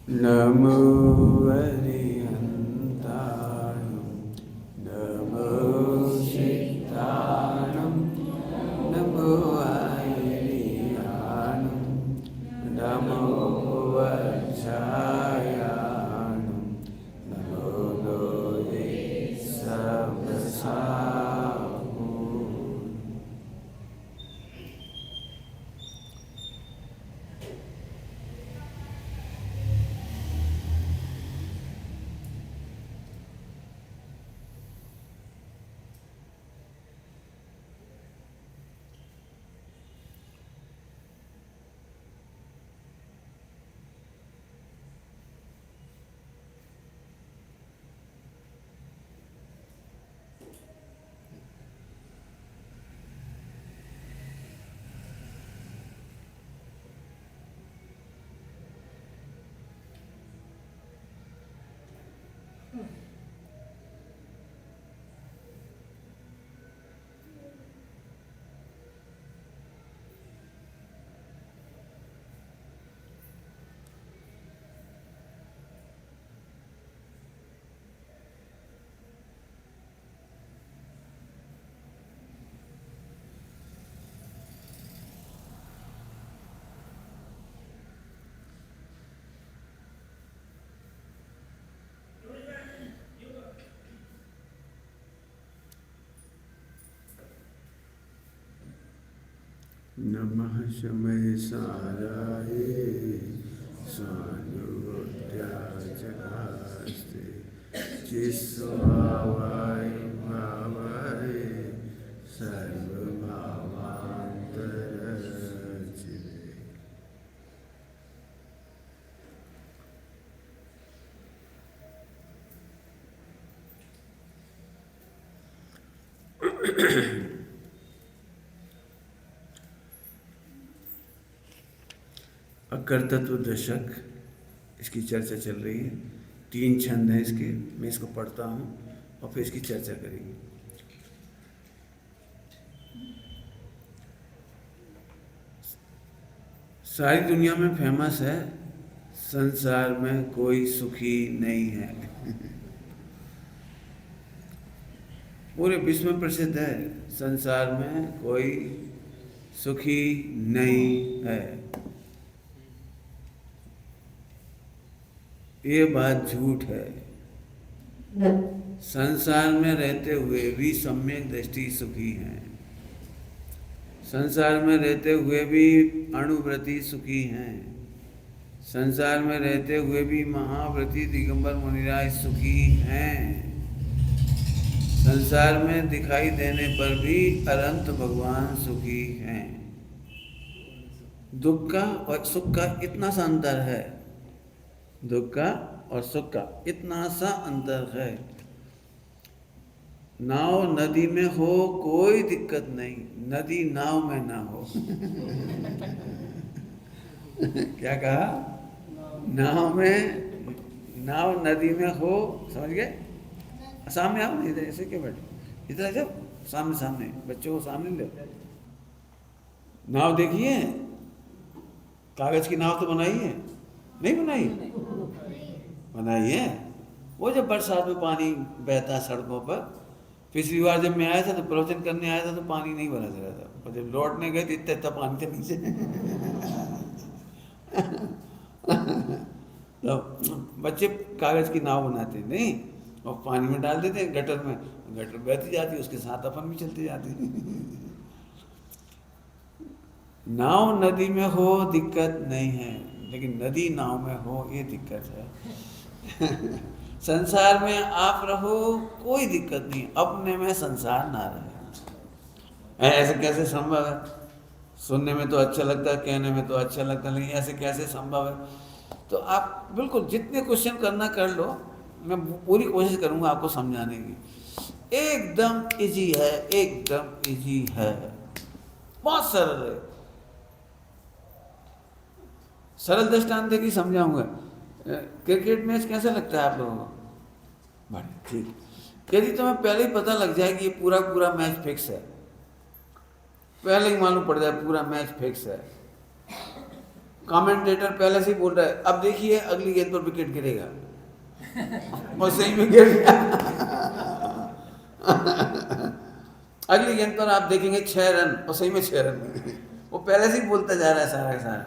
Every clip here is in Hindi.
नमो अरिहन्ताणं नमो सिद्धाणं नमो आयर्याणं नमो वज्रायाणं नमो लोके सवसावो। नमः शमय साराय स्वानुरुद्राजहास्ते जिस्वावाय भावाय सर्वभावान्तरचिते। अकर्तत्व दशक, इसकी चर्चा चल रही है। 3 छंद हैं इसके, मैं इसको पढ़ता हूँ और फिर इसकी चर्चा करेंगे। सारी दुनिया में फेमस है, संसार में कोई सुखी नहीं है। पूरे विश्व में प्रसिद्ध है, संसार में कोई सुखी नहीं है। ये बात झूठ है। संसार में रहते हुए भी सम्यक दृष्टि सुखी हैं। संसार में रहते हुए भी अणुव्रती सुखी हैं। संसार में रहते हुए भी महाव्रती दिगंबर मुनिराज सुखी हैं। संसार में दिखाई देने पर भी अनंत भगवान सुखी हैं। दुख का और सुख का इतना सा अंतर है, दुख का और सुख का इतना सा अंतर है। नाव नदी में हो कोई दिक्कत नहीं, नदी नाव में ना हो। क्या कहा? नाव नदी में हो, समझ गए? सामने आओ, इधर ऐसे क्यों बैठे, इधर जब सामने बच्चों को सामने ले। नाव देखिए, कागज की नाव तो बनाई है? नहीं बनाई? बनाई है। वो जब बरसात में पानी बहता है सड़कों पर, पिछली बार जब मैं आया था तो प्रवचन करने आया था तो पानी नहीं बरस रहा था, और जब लौटने गए तो इतना पानी था नीचे। तो बच्चे कागज की नाव बनाते नहीं, और पानी में डाल देते हैं, गटर में, गटर बहती जाती है, उसके साथ अपन भी चलते जाते हैं। नाव नदी में हो दिक्कत नहीं है, लेकिन नदी नाव में हो ये दिक्कत है। संसार में आप रहो कोई दिक्कत नहीं, अपने में संसार ना रहे। ऐसे कैसे संभव है? सुनने में तो अच्छा लगता है, कहने में तो अच्छा लगता है, लेकिन ऐसे कैसे संभव है? तो आप बिल्कुल जितने क्वेश्चन करना कर लो, मैं पूरी कोशिश करूंगा आपको समझाने की। एकदम इजी है, एकदम इजी है, बहुत सरल है। सरल दृष्टांत देके समझाऊंगा। क्रिकेट मैच कैसा लगता है आप लोगों को? बढ़िया, ठीक। यदि तुम्हें पहले ही पता लग जाए कि ये पूरा मैच फिक्स है, पहले ही मालूम पड़ जाए पूरा मैच फिक्स है, कमेंटेटर पहले से ही बोल रहा है अब देखिए अगली गेंद पर विकेट गिरेगा, और सही में गिर गया। अगली गेंद पर आप देखेंगे 6 रन, और सही में 6 रन। वो पहले से ही बोलता जा रहा है सारा सारा,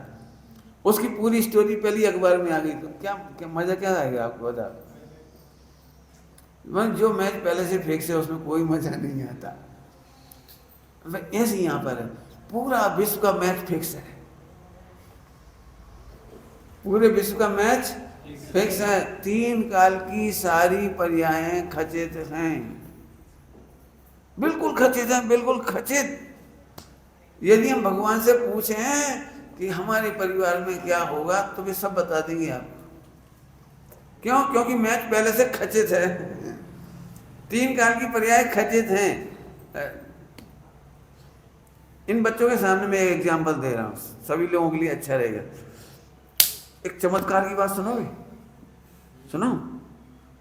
उसकी पूरी स्टोरी पहली अखबार में आ गई। तो क्या मजा क्या आएगा आपको बता। जो मैच पहले से फिक्स है उसमें कोई मजा नहीं आता। ऐसे यहाँ पर है, पूरा विश्व का मैच फिक्स है, पूरे विश्व का मैच फिक्स है। 3 काल की सारी पर्यायें खचित हैं, बिल्कुल खचित हैं, बिल्कुल खचित। यदि हम भगवान से पूछें कि हमारे परिवार में क्या होगा तो वे सब बता देंगे आपको। क्यों? क्योंकि मैच पहले से खचित है। 3 काल की पर्याय खचित हैं। इन बच्चों के सामने मैं एक एग्जाम्पल दे रहा हूँ, सभी लोगों के लिए अच्छा रहेगा। एक चमत्कार की बात सुनोगे? सुनो,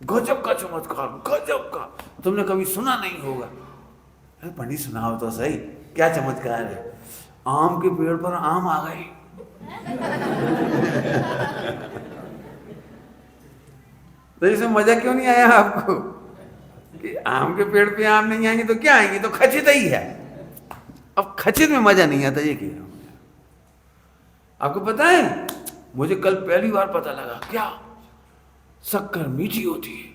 गजब का चमत्कार, गजब का, तुमने कभी सुना नहीं होगा। अरे पंडित सुनाओ तो सही, क्या चमत्कार है? आम के पेड़ पर आम आ गए। तो इसमें मजा क्यों नहीं आया आपको कि आम के पेड़ पे आम नहीं आएंगे तो क्या आएंगे? तो खचित ही है। अब खचित में मजा नहीं आता, ये कह रहा हूं। आपको पता है, मुझे कल पहली बार पता लगा, क्या शक्कर मीठी होती है।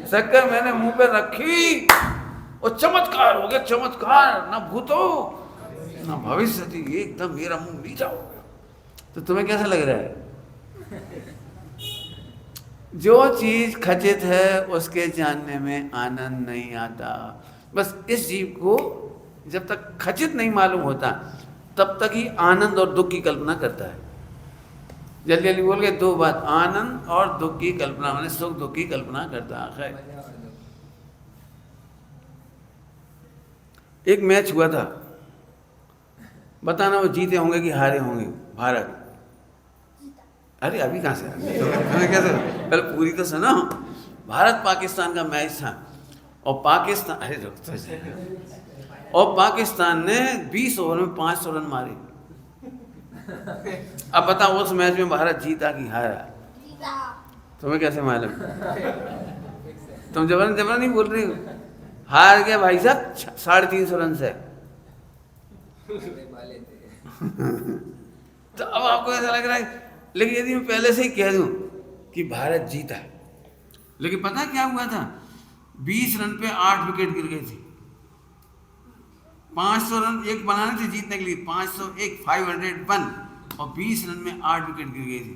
शक्कर मैंने मुंह पे रखी और चमत्कार हो गया, चमत्कार। ना भूतो ना भविष्य थी, एकदम मेरा मुंह मीठा हो गया। तो तुम्हें कैसा लग रहा है? जो चीज खचित है उसके जानने में आनंद नहीं आता। बस इस जीव को जब तक खचित नहीं मालूम होता तब तक ही आनंद और दुख की कल्पना करता है। जल्दी जल्दी बोल गए 2 बात, आनंद और दुख की कल्पना, मैंने सुख दुख की कल्पना करता है। एक मैच हुआ था, बताना वो जीते होंगे कि हारे होंगे? भारत। अरे अभी कहाँ से कैसे, पहले पूरी तो सुनो। भारत पाकिस्तान का मैच था और पाकिस्तान, अरे रुक तो जाए, और पाकिस्तान ने 20 ओवर में 500 रन मारे। अब बताओ उस मैच में भारत जीता कि हारा? तुम्हें कैसे मालूम? तुम जबरन जबरन नहीं बोल रही हो। हार गया भाई साहब 350 रन से। तो अब आपको ऐसा लग रहा है, लेकिन यदि मैं पहले से ही कह दूं कि भारत जीता, लेकिन पता क्या हुआ था? 20 रन पे 8 विकेट गिर गए थे। 500 रन एक बनाने थे जीतने के लिए, 501 501, और 20 रन में 8 विकेट गिर गई थी।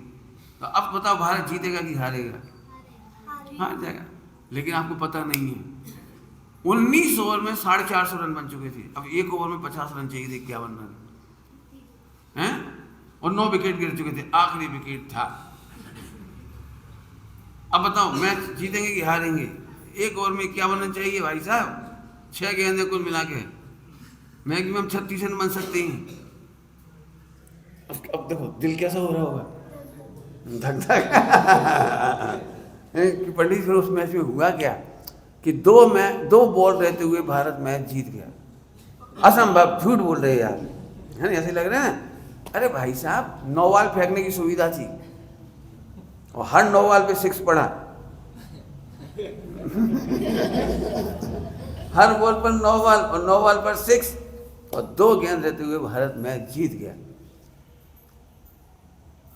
तो अब बताओ भारत जीतेगा कि हारेगा? हार जाएगा। लेकिन आपको पता नहीं है, 19 ओवर में 450 रन बन चुके थे। अब 1 ओवर में 50 रन चाहिए थे, 51 रन हैं, और 9 विकेट गिर चुके थे, आखिरी विकेट था। अब बताओ मैच जीतेंगे कि हारेंगे? 1 ओवर में 51 रन चाहिए भाई साहब, 6 गेंदें कुल मिला के, मैक्सिमम 36 रन बन सकते हैं। अब देखो दिल कैसा हो रहा होगा, धक धक। कि पंडित फिर उस मैच में हुआ क्या कि 2 बॉल रहते हुए भारत मैच जीत गया। असंभव, झूठ बोल रहे यार, है ना? ऐसे लग रहा है ना? अरे भाई साहब 9 बॉल फेंकने की सुविधा थी और हर 9 बॉल पे 6 पड़ा। हर बॉल पर 9 बॉल और 9 बॉल पर 6, और 2 गेंद रहते हुए भारत मैच जीत गया।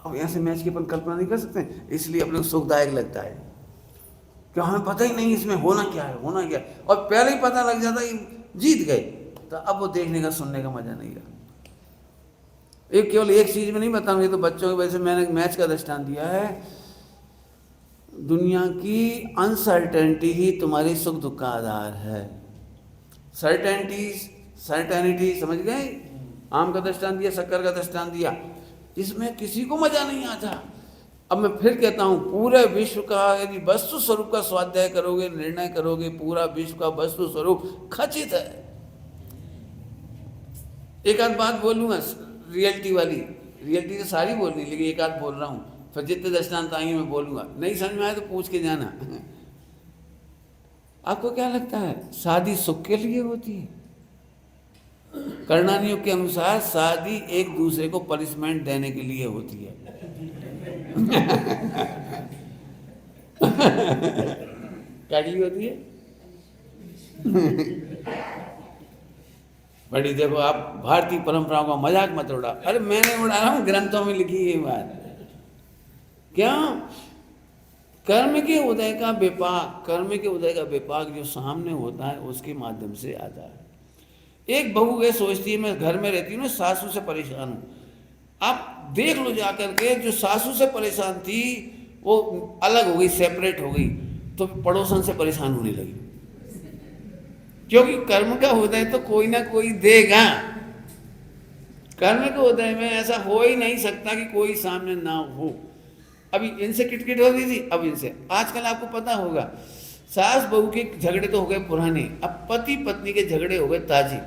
अब यहाँ से मैच की अपन कल्पना नहीं कर सकते, इसलिए अपने को सुखदायक लगता है कि हमें पता ही नहीं इसमें होना क्या है, होना क्या है, और पहले ही पता लग जाता कि जीत गए। तो अब वो देखने का सुनने का मजा नहीं रहा। एक केवल एक चीज में नहीं बताऊंगी, तो बच्चों की वजह से मैंने मैच का दृष्टांत दिया है। दुनिया की अनसर्टेनिटी ही तुम्हारी सुख दुख का आधार है। सर्टेनिटी समझ गए? आम का दृष्टांत दिया, शक्कर का दृष्टांत दिया, इसमें किसी को मजा नहीं आता। अब मैं फिर कहता हूं, पूरे विश्व का यदि वस्तु स्वरूप का स्वाध्याय करोगे, निर्णय करोगे, पूरा विश्व का वस्तु स्वरूप खचित है। एक आध बात बोलूंगा रियलिटी वाली, रियलिटी तो सारी बोलनी, लेकिन एक आध बोल रहा हूं, फिर जितने दृष्टांत आएंगे मैं बोलूंगा। नहीं समझ में आए तो पूछ के जाना। आपको क्या लगता है शादी सुख के लिए होती है? करणानी योग के अनुसार शादी एक दूसरे को पनिशमेंट देने के लिए होती है। क्या के लिए होती है? बड़ी देखो, आप भारतीय परंपराओं का मजाक मत उड़ा। अरे मैंने उड़ा रहा हूं, ग्रंथों में लिखी ये बात। क्या? कर्म के उदय का विपाक, कर्म के उदय का विपाक जो सामने होता है उसके माध्यम से आता है। एक बहू ये सोचती है मैं घर में रहती हूँ ना, सासू से परेशान हूँ। आप देख लो जाकर के, जो सासू से परेशान थी वो अलग हो गई, सेपरेट हो गई, तो पड़ोसन से परेशान होने लगी। क्योंकि कर्म का उदय तो कोई ना कोई देगा। कर्म के उदय में ऐसा हो ही नहीं सकता कि कोई सामने ना हो। अभी इनसे किटकिट हो रही थी, अब इनसे। आजकल आपको पता होगा, सास बहू के झगड़े तो हो गए पुराने, अब पति पत्नी के झगड़े हो गए ताजे।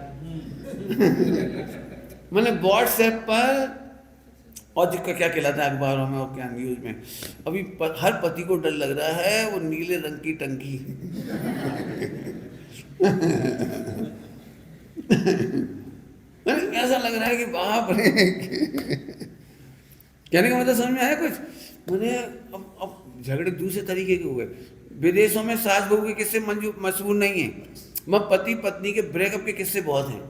मैंने व्हाट्सएप पर, और जिसका क्या कहलाता है अखबारों में और क्या न्यूज में, अभी हर पति को डर लग रहा है वो नीले रंग की टंकी। ऐसा लग रहा है कि बाप रे। कहने का मतलब समझ में आया कुछ? मैंने अब झगड़े दूसरे तरीके के हो गए। विदेशों में सास बहू के किस्से मशहूर नहीं है, मगर पति पत्नी के ब्रेकअप के किस्से बहुत हैं।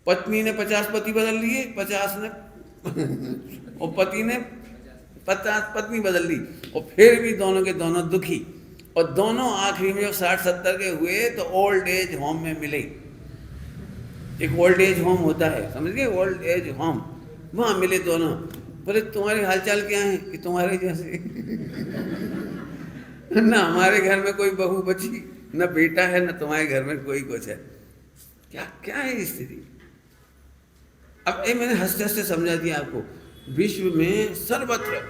पत्नी ने 50 पति बदल लिए, 50 ने और पति ने 50 पत्नी बदल ली, और फिर भी दोनों के दोनों दुखी। और दोनों आखिरी में जब 60-70 के हुए तो ओल्ड एज होम में मिले। एक ओल्ड एज होम होता है, समझ गए? ओल्ड एज होम, वहाँ मिले दोनों। बोले तुम्हारे हालचाल क्या है? कि तुम्हारे जैसे। ना हमारे घर में कोई बहू बची, न बेटा है, न तुम्हारे घर में कोई कुछ है। क्या क्या है स्थिति? अब ये मैंने हंसते हंसते समझा दिया आपको। विश्व में सर्वत्र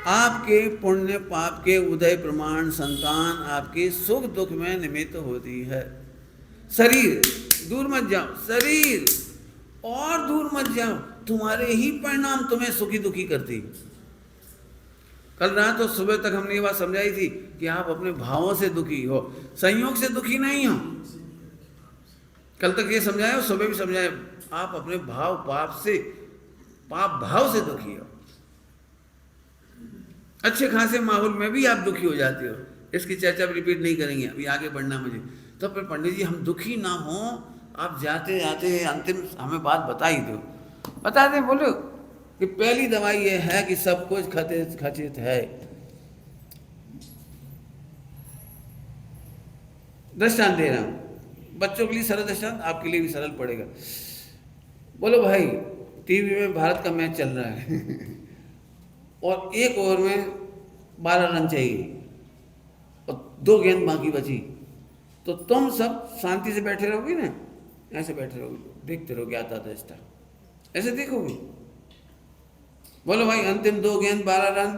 आपके पुण्य पाप के उदय प्रमाण संतान आपके सुख दुख में निमित्त होती है। शरीर दूर मत जाओ, शरीर और दूर मत जाओ, तुम्हारे ही परिणाम तुम्हें सुखी दुखी करती। कल रात और सुबह तक हमने ये बात समझाई थी कि आप अपने भावों से दुखी हो, संयोग से दुखी नहीं हो। कल तक ये समझाया और सुबह भी समझाया, आप अपने भाव पाप भाव से दुखी हो। अच्छे खासे माहौल में भी आप दुखी हो जाते हो। इसकी चर्चा रिपीट नहीं करेंगे, अभी आगे बढ़ना मुझे। तो फिर पंडित जी हम दुखी ना हो, आप जाते जाते अंतिम हमें बात बता ही दो। बता दें? बोलो कि पहली दवाई ये है कि सब कुछ खचित है। दृष्टांत दे रहा हूं, बच्चों के लिए सरल दृष्टांत, आपके लिए भी सरल पड़ेगा। बोलो भाई, टीवी में भारत का मैच चल रहा है और एक ओवर में 12 रन चाहिए और 2 गेंद बाकी बची, तो तुम सब शांति से बैठे रहोगे ना? ऐसे बैठे रहोगे, देखते रहोगे आता था, ऐसे देखोगे? बोलो भाई, अंतिम 2 गेंद 12 रन,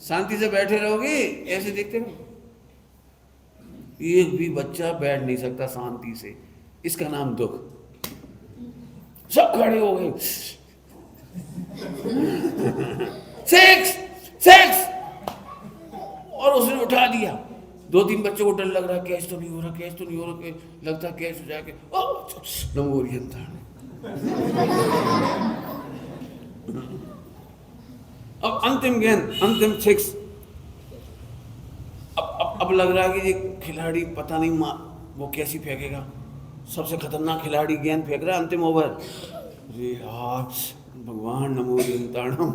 शांति से बैठे रहोगे? ऐसे देखते रहो। एक भी बच्चा बैठ नहीं सकता शांति से, इसका नाम दुख। सब खड़े हो गए, 6 और उसने उठा दिया। 2-3 बच्चों को डर लग रहा है, कैच तो नहीं हो रहा, कैच तो नहीं हो रहा, लगता है कैच हो जाके नमोरियन था। अब अंतिम गेंद, अंतिम 6। अब लग रहा है कि ये खिलाड़ी पता नहीं वो कैसी फेंकेगा, सबसे खतरनाक खिलाड़ी गेंद फेंक रहा है अंतिम ओवर। अरे यार भगवान नमोरियंताणम।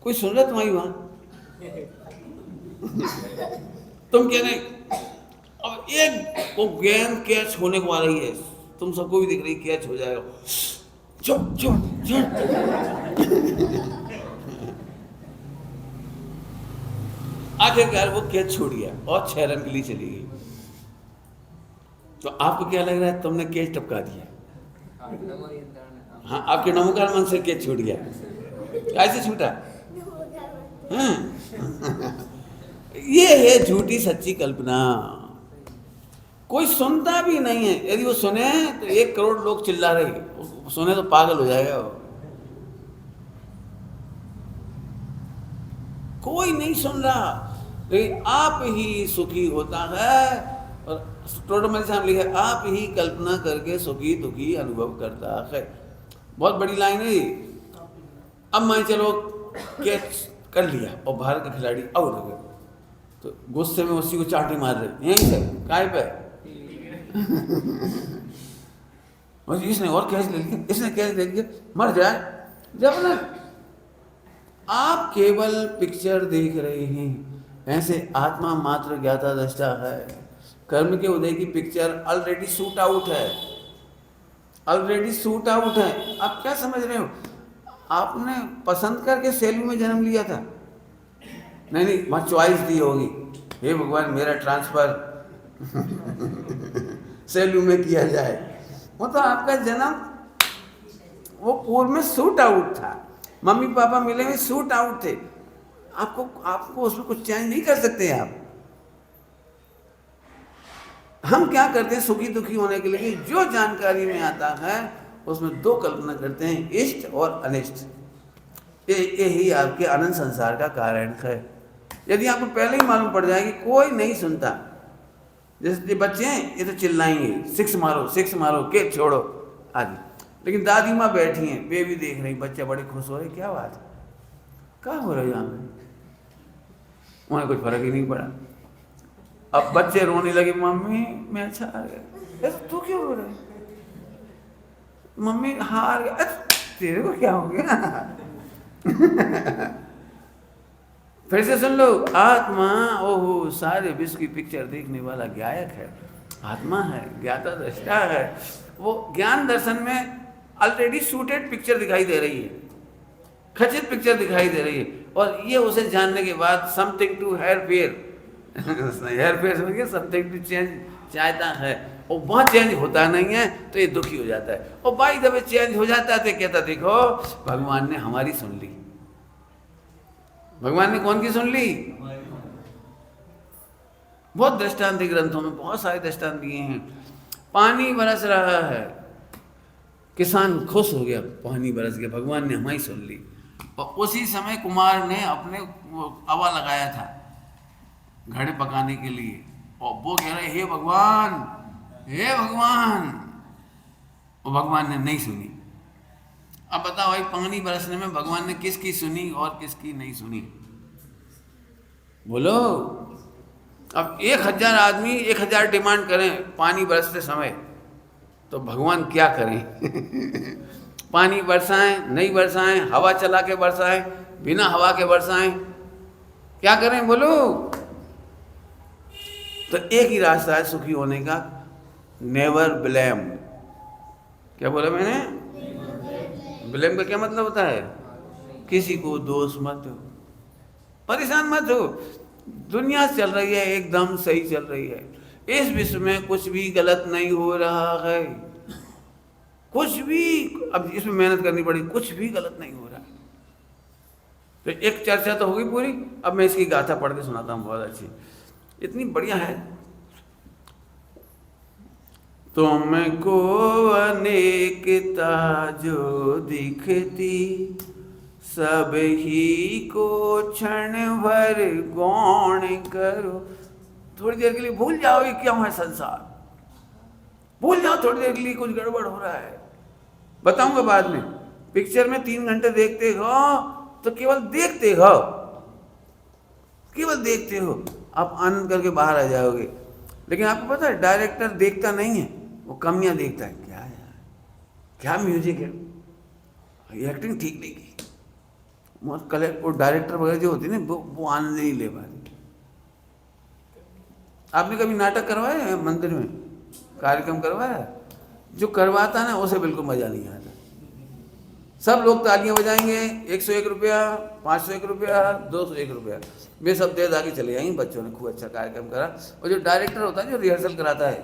कोई सुन रहा तुम्हारी वहां? तुम कह रहे अब एक वो गेंद कैच होने को आ रही है, तुम सबको भी दिख रही कैच हो जाएगा। आखिरकार वो कैच छोड़ गया और 6 रन के लिए चली गई। तो आपको क्या लग रहा है? तुमने कैच टपका दिया। हाँ, आपके नमोकार मन से कैच छूट गया। कैसे छूटा? ये है झूठी सच्ची कल्पना। कोई सुनता भी नहीं है। यदि वो सुने तो 1 करोड़ लोग चिल्ला रहे, सुने तो पागल हो जाएगा वो। कोई नहीं सुन रहा, लेकिन आप ही सुखी होता है और टोटो में सामने लिखा है, आप ही कल्पना करके सुखी दुखी अनुभव करता है। बहुत बड़ी लाइन है ये। अब मान चलो कैच कर लिया और भारत का खिलाड़ी आउट हो गया, तो गुस्से में उसी को चाटी मार रहे यहीं से काय पे और इसने और कैच ले लिया, इसने कैच ले लिया, मर जाए। जब ना आप केवल पिक्चर देख रहे हैं, ऐसे आत्मा मात्र ज्ञाता दृष्टा है। कर्म के उदय की पिक्चर ऑलरेडी शूट आउट है, ऑलरेडी शूट आउट है। आप क्या समझ रहे हो? आपने पसंद करके सैलू में जन्म लिया था? नहीं, वहाँ चॉइस दी होगी, हे भगवान मेरा ट्रांसफर सैलू में किया जाए। वो तो आपका जन्म वो पूर्व में शूट आउट था, मम्मी पापा मिले हुए शूट आउट थे। आपको उसमें कुछ चेंज नहीं कर सकते आप। हम क्या करते हैं सुखी दुखी होने के लिए, जो जानकारी में आता है उसमें दो कल्पना करते हैं, इष्ट और अनिष्ट। यही आपके अनंत संसार का कारण है। यदि आपको पहले ही मालूम पड़ जाए कि कोई नहीं सुनता, जैसे बच्चे हैं ये तो चिल्लाएंगे 6 मारो के छोड़ो आदि, लेकिन दादी माँ बैठी हैं, बेबी देख रही, बच्चे बड़े खुश हो रहे, क्या बात है, क्या हो रहा है यहाँ में, उन्हें कुछ फर्क ही नहीं पड़ा। अब बच्चे रोने लगे, मम्मी मैं अच्छा आ गया। तू क्यों रो रहे? मम्मी हार गया। तेरे को क्या हो गया? फिर से सुन लो, आत्मा ओहो सारे विश्व की पिक्चर देखने वाला गायक है, आत्मा है, ज्ञाता दृष्टा है। वो ज्ञान दर्शन में ऑलरेडी शूटेड पिक्चर दिखाई दे रही है, खचित पिक्चर दिखाई दे रही है, और ये उसे जानने के बाद समथिंग टू हेयर फेयर समझ गया, समथिंग टू चेंज चाहता है, और वहाँ चेंज होता नहीं है तो ये दुखी हो जाता है। और बाई दफे चेंज हो जाता है तो कहता देखो भगवान ने हमारी सुन ली। भगवान ने कौन की सुन ली? बहुत दृष्टांत ग्रंथों में बहुत सारे दृष्टांत दिए हैं। पानी बरस रहा है, किसान खुश हो गया, पानी बरस गया, भगवान ने हमारी सुन ली। और उसी समय कुमार ने अपने अवा लगाया था घड़े पकाने के लिए, और वो कह रहे हे भगवान, हे भगवान, और भगवान ने नहीं सुनी। अब बताओ भाई, पानी बरसने में भगवान ने किसकी सुनी और किसकी नहीं सुनी? बोलो। अब 1000 आदमी 1000 डिमांड करें पानी बरसते समय, तो भगवान क्या करें? पानी बरसाएं नहीं बरसाएं, हवा चला के बरसाएं बिना हवा के बरसाएं, क्या करें बोलो? तो एक ही रास्ता है सुखी होने का, नेवर ब्लेम। क्या बोला मैंने? ब्लेम का क्या मतलब होता है? किसी को दोष मत दो, परेशान मत हो। दुनिया चल रही है एकदम सही चल रही है, इस विश्व में कुछ भी गलत नहीं हो रहा है, कुछ भी। अब इसमें मेहनत करनी पड़ेगी, कुछ भी गलत नहीं हो रहा। तो एक चर्चा तो होगी पूरी। अब मैं इसकी गाथा पढ़ के सुनाता हूँ, बहुत अच्छी, इतनी बढ़िया है। तुमको अनेकता जो दिखती, सब ही को क्षण भर गौण करो। थोड़ी देर के लिए भूल जाओ ये क्या है संसार, भूल जाओ थोड़ी देर के लिए कुछ गड़बड़ हो रहा है। बताऊंगा बाद में। पिक्चर में 3 घंटे देखते हो तो केवल देखते हो, केवल देखते हो, आप आनंद करके बाहर आ जाओगे। लेकिन आपको पता है डायरेक्टर देखता नहीं है, वो कमियां देखता है। क्या यार, क्या म्यूजिक है, ये एक्टिंग ठीक नहीं की। वो डायरेक्टर वगैरह जो होती है ना, वो आनंद नहीं ले पाते। आपने कभी नाटक करवाया है मंदिर में, कार्यक्रम करवाया? जो करवाता ना उसे बिल्कुल मजा नहीं आता। सब लोग तालियां बजाएंगे, 101 रुपया, 501 रुपया, 201 रुपया, वे सब दे दाके चले जाएंगे। बच्चों ने खूब अच्छा कार्यक्रम करा। और जो डायरेक्टर होता है, जो रिहर्सल कराता है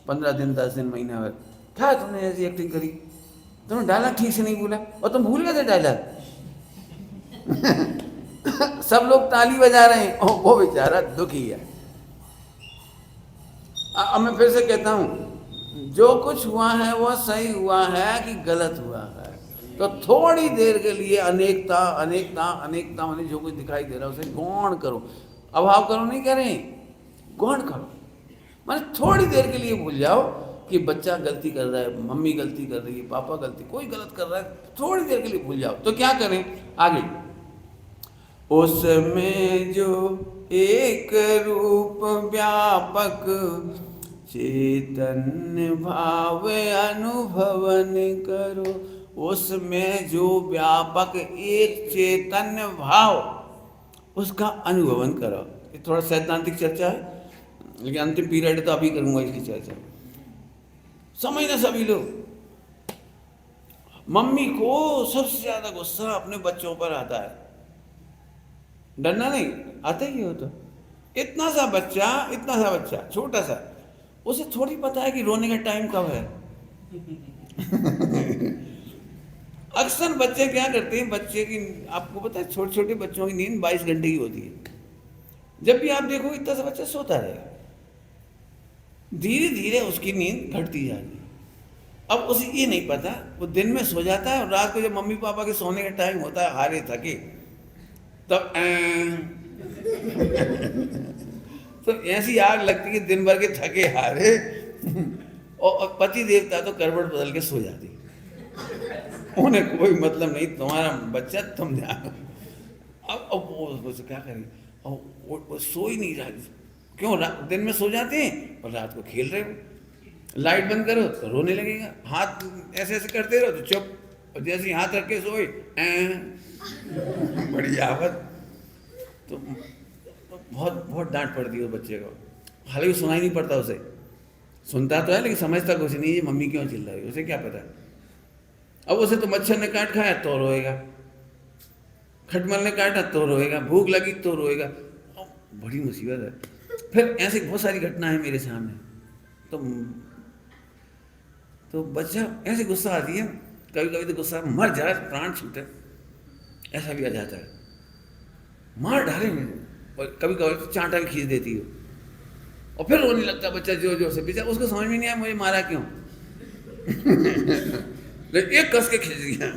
15 दिन, 10 दिन, महीना भर, क्या तुमने ऐसी एक्टिंग करी, तुमने डायलॉग ठीक से नहीं बोला, और तुम भूल गए थे डायलॉग। सब लोग ताली बजा रहे हैं और वो बेचारा दुखी है। अब मैं फिर से कहता हूँ, जो कुछ हुआ है वो सही हुआ है कि गलत हुआ है? तो थोड़ी देर के लिए अनेकता अनेकता अनेकता मैंने जो कुछ दिखाई दे रहा है उसे गौण करो। अभाव करो नहीं कह रहे, गौण करो। माने थोड़ी देर के लिए भूल जाओ कि बच्चा गलती कर रहा है, मम्मी गलती कर रही है, पापा गलती, कोई गलत कर रहा है, थोड़ी देर के लिए भूल जाओ। तो क्या करें आगे, उसमें जो एक रूप व्यापक चैतन्य भाव अनुभवन करो। उसमें जो व्यापक एक चैतन्य भाव, उसका अनुभवन करो। ये थोड़ा सैद्धांतिक चर्चा है, लेकिन अंतिम पीरियड है तो अभी करूंगा इसकी चर्चा। समझना सभी लोग, मम्मी को सबसे ज्यादा गुस्सा अपने बच्चों पर आता है। डरना नहीं, आता ही हो तो इतना सा बच्चा छोटा सा, उसे थोड़ी पता है कि रोने का टाइम कब है। अक्सर बच्चे क्या करते हैं, बच्चे की आपको पता है छोटे छोटे बच्चों की नींद 22 घंटे की होती है। जब भी आप देखो इतना सा बच्चा सोता रहेगा, धीरे धीरे उसकी नींद घटती जाती है। अब उसे ये नहीं पता, वो दिन में सो जाता है और रात को जब मम्मी पापा के सोने का टाइम होता है, हारे थके, तब तो ऐसी आग लगती है दिन भर के थके हारे, और पति देवता तो करवट बदल के सो जाती, उन्हें कोई मतलब नहीं तुम्हारा बच्चा, तुम ध्यान। अब वो क्या करें, वो सो ही नहीं रहा। क्यों, दिन में सो जाते हैं और रात को खेल रहे हो। लाइट बंद करो तो रोने लगेगा, हाथ ऐसे ऐसे करते रहो तो चुप, और जैसे ही हाथ रख के सोए बड़ी आफत। तो बहुत डांट पड़ती है उस बच्चे को, हालांकि सुनाई नहीं पड़ता उसे, सुनता तो है लेकिन समझता कुछ नहीं, ये मम्मी क्यों चिल्ला रही है, उसे क्या पता। अब उसे तो मच्छर ने काट खाया तो रोएगा, खटमल ने काटा तो रोएगा, भूख लगी तो रोएगा, बड़ी मुसीबत है। फिर ऐसी बहुत सारी घटना है मेरे सामने। तो बच्चा ऐसे गुस्सा आती है, कभी कभी तो गुस्सा मर जाए, प्राण छूटे, ऐसा भी आ जाता है, मार डाले मेरे, और कभी कभी तो चांटा भी खींच देती हो, और फिर रोने लगता बच्चा जोर जोर से। बेचारा उसको समझ में नहीं आया मुझे मारा क्यों। लेकिन एक कस के खींच दिया,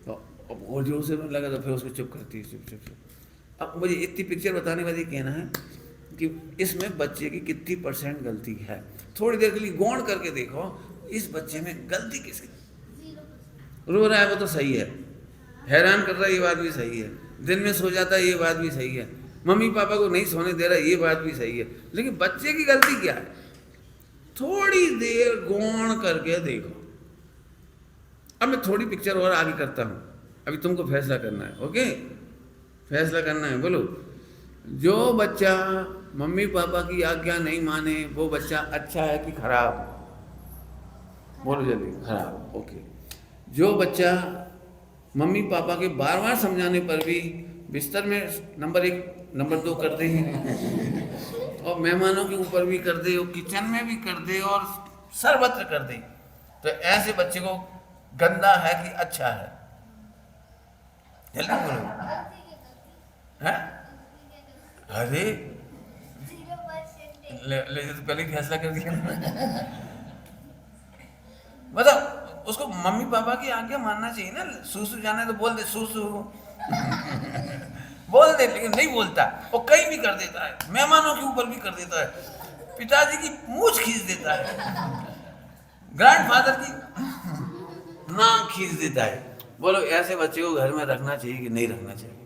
तो अब और जोर से लगा तो फिर उसको चुप करती है, चुप चुप चुप। अब मुझे इतनी पिक्चर बताने वाली कहना है कि इसमें बच्चे की कितनी % गलती है। थोड़ी देर के लिए गौण करके देखो, इस बच्चे में गलती किसकी। रो रहा है वो तो सही है, हैरान कर रहा है ये बात भी सही है, दिन में सो जाता है ये बात भी सही है, मम्मी पापा को नहीं सोने दे रहा ये बात भी सही है, लेकिन बच्चे की गलती क्या है। थोड़ी देर गौण करके देखो। अब मैं थोड़ी पिक्चर और आगे करता हूँ, अभी तुमको फैसला करना है। ओके, फैसला करना है, बोलो। जो बच्चा मम्मी पापा की आज्ञा नहीं माने वो बच्चा अच्छा है कि खराब? बोलो जल्दी, खराब। ओके। जो बच्चा मम्मी पापा के बार बार समझाने पर भी बिस्तर में नंबर 1 नंबर 2 कर दे, और मेहमानों के ऊपर भी कर दे, और किचन में भी कर दे, और सर्वत्र कर दे, तो ऐसे बच्चे को गंदा है कि अच्छा है? जल्दी बोलो। है? अरे ले तो पहले ही फैसला कर दिया। मतलब उसको मम्मी पापा की आज्ञा मानना चाहिए ना। सूसू जाने तो बोल दे सूसू बोल दे, लेकिन नहीं बोलता, वो कहीं भी कर देता है, मेहमानों के ऊपर भी कर देता है, पिताजी की मूंछ खींच देता है, ग्रैंडफादर की नाक खींच देता है। बोलो ऐसे बच्चे को घर में रखना चाहिए कि नहीं रखना चाहिए?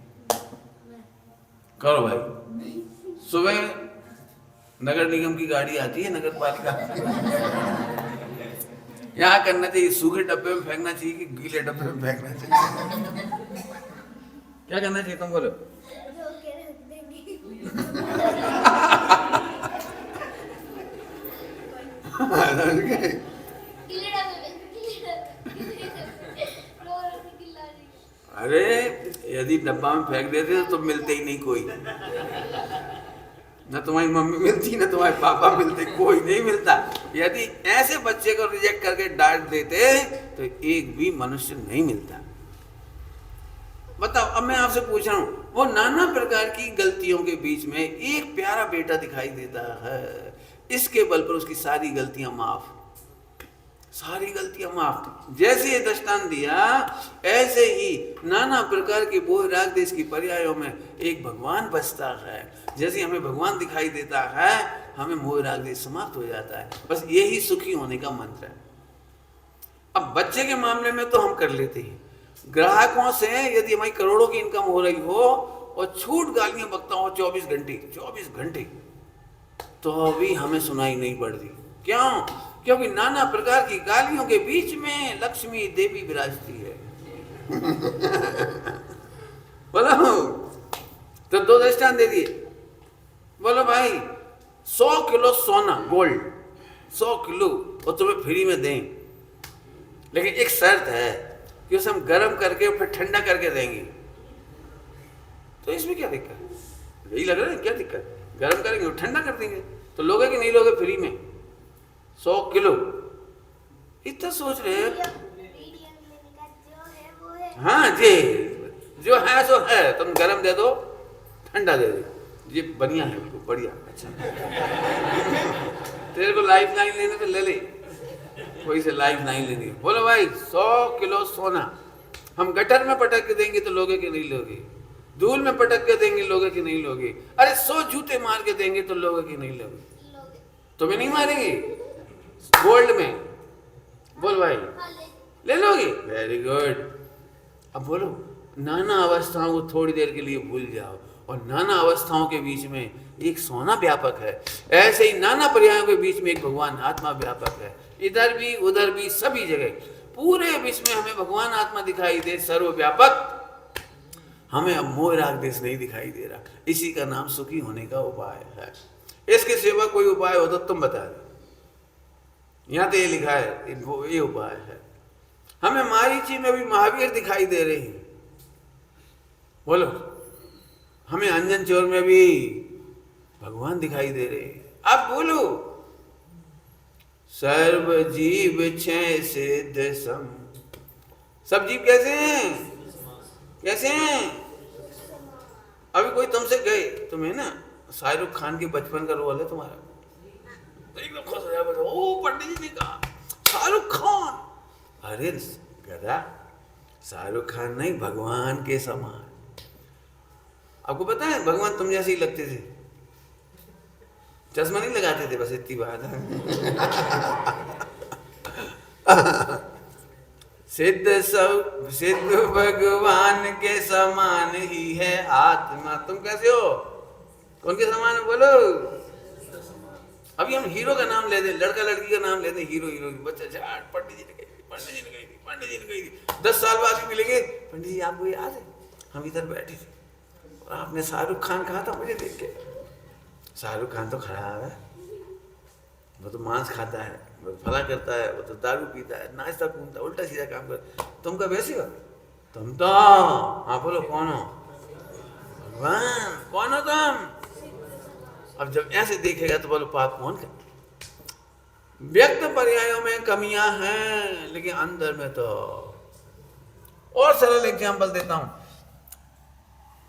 करो भाई। सुबह नगर निगम की गाड़ी आती है, नगर पालिका, यहाँ करना चाहिए, सूखे डब्बे में फेंकना चाहिए कि गीले डब्बे में फेंकना चाहिए? क्या करना चाहिए तुम बोलो? अरे यदि डब्बा में फेंक देते तो मिलते ही नहीं कोई, ना तुम्हारी मम्मी मिलती ना तुम्हारे पापा मिलते, कोई नहीं मिलता। यदि ऐसे बच्चे को रिजेक्ट करके डांट देते तो एक भी मनुष्य नहीं मिलता। बताओ, अब मैं आपसे पूछ रहा हूं, वो नाना प्रकार की गलतियों के बीच में एक प्यारा बेटा दिखाई देता है, इसके बल पर उसकी सारी गलतियां माफ, सारी गलतियां माफ। जैसे ये दृष्टांत दिया, ऐसे ही नाना प्रकार के बोध राग देश की पर्यायों में एक भगवान बसता है। जैसे हमें भगवान दिखाई देता है, हमें मोह राग द्वेष समाप्त हो जाता है। बस यही सुखी होने का मंत्र है। अब बच्चे के मामले में तो हम कर लेते हैं, ग्राहकों से यदि हमारी करोड़ों की इनकम हो रही हो और छूट गालियां बकता हो 24 घंटे तो भी हमें सुनाई नहीं पड़ती। क्यों? क्योंकि नाना प्रकार की गालियों के बीच में लक्ष्मी देवी विराजती है। बोलो, तो 2 दृष्टांत दे दिए। बोलो भाई 100 किलो सोना गोल्ड 100 किलो और तुम्हें फ्री में दें, लेकिन एक शर्त है कि उसे हम गर्म करके फिर ठंडा करके देंगे। तो इसमें क्या दिक्कत? यही लग रहा है, क्या दिक्कत? गर्म करेंगे और ठंडा कर देंगे। तो लोगे कि नहीं लोगे फ्री में 100 किलो? इतना सोच रहे हैं। हाँ जी, जो है सो है, तुम गर्म दे दो ठंडा दे दो, ये बढ़िया है, बिल्कुल बढ़िया। अच्छा तेरे को लाइफ लाइन लेने तो ले ले, कोई से लाइफ लाइन लेनी है। बोलो भाई 100 किलो सोना हम गटर में पटक के देंगे तो लोगे कि नहीं लोगे? धूल में पटक के देंगे लोगे कि नहीं लोगे? अरे 100 जूते मार के देंगे तो लोगे कि नहीं लोगे? तुम्हें नहीं मारेंगे गोल्ड में? बोल भाई ले लोगे? Very good. अब बोलो नाना अवस्थाओं को थोड़ी देर के लिए भूल जाओ, और नाना अवस्थाओं के बीच में एक सोना व्यापक है, ऐसे ही नाना पर्यायों के बीच में एक भगवान आत्मा व्यापक है। इधर भी उधर भी सभी जगह पूरे विश्व में हमें भगवान आत्मा दिखाई दे, सर्वव्यापक। हमें अब मोह राग द्वेष नहीं दिखाई दे रहा। इसी का नाम सुखी होने का उपाय है। इसके सिवा कोई उपाय हो तो तुम बता दो। यहाँ तो ये लिखा है, ये उपाय है। हमें मारीची में भी महावीर दिखाई दे रहे हैं। बोलो, हमें अंजन चोर में भी भगवान दिखाई दे रहे हैं। अब बोलो, सर्व जीव छह सिद्ध सम। सब जीव कैसे हैं? कैसे हैं? अभी कोई तुमसे गए, तुम्हें ना शाहरुख खान के बचपन का रोल है तुम्हारा, तो एकदम खुश हो जाए, ओ पंडित जी ने कहा शाहरुख खान। अरे गधा, शाहरुख खान नहीं, भगवान के समान। आपको पता है भगवान तुम जैसे ही लगते थे, चश्मा नहीं लगाते थे, बस इतनी बात है। सिद्ध भगवान के समान ही है आत्मा। तुम कैसे हो? कौन के समान है? बोलो। अभी हम हीरो का नाम ले दें, लड़का लड़की का नाम ले दें, हीरो हीरो बच्चा झाट, पंडित जी ने कही, पंडित जी ने कही, पंडित जी ने कही। 10 साल बाद भी मिलेंगे, पंडित जी आपको याद है हम इधर बैठे थे और आपने शाहरुख खान कहा था मुझे देख के। शाहरुख खान तो खराब है, वो तो मांस खाता है, वो तो फला करता है, वो तो दारू पीता है, नाचता कूदता, उल्टा सीधा काम कर। तुम कब ऐसे हो? तुम तो, हाँ बोलो कौन हो? भगवान। कौन हो तुम? अब जब ऐसे देखेगा तो बोलो पाप कौन कर? व्यक्त पर्यायों में कमियां हैं, लेकिन अंदर में तो। और सरल एग्जाम्पल देता हूं।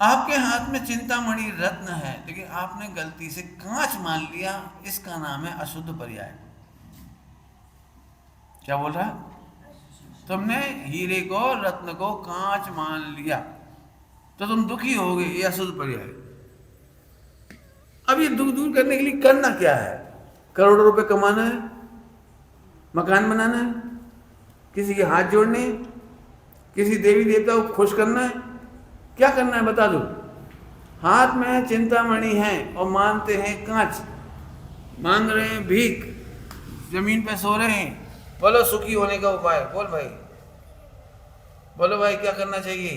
आपके हाथ में चिंतामणि रत्न है, लेकिन आपने गलती से कांच मान लिया, इसका नाम है अशुद्ध पर्याय। क्या बोल रहा है? तुमने हीरे को, रत्न को कांच मान लिया तो तुम दुखी होगे, ये अशुद्ध पर्याय। अब ये दुख दूर करने के लिए करना क्या है? करोड़ों रुपए कमाना है, मकान बनाना है, किसी के हाथ जोड़ने, किसी देवी देवता को खुश करना है, क्या करना है बता दो? हाथ में चिंतामणि है और मानते हैं कांच, मांग रहे हैं भीख, जमीन पे सो रहे हैं। बोलो सुखी होने का उपाय। बोल भाई, बोलो भाई क्या करना चाहिए?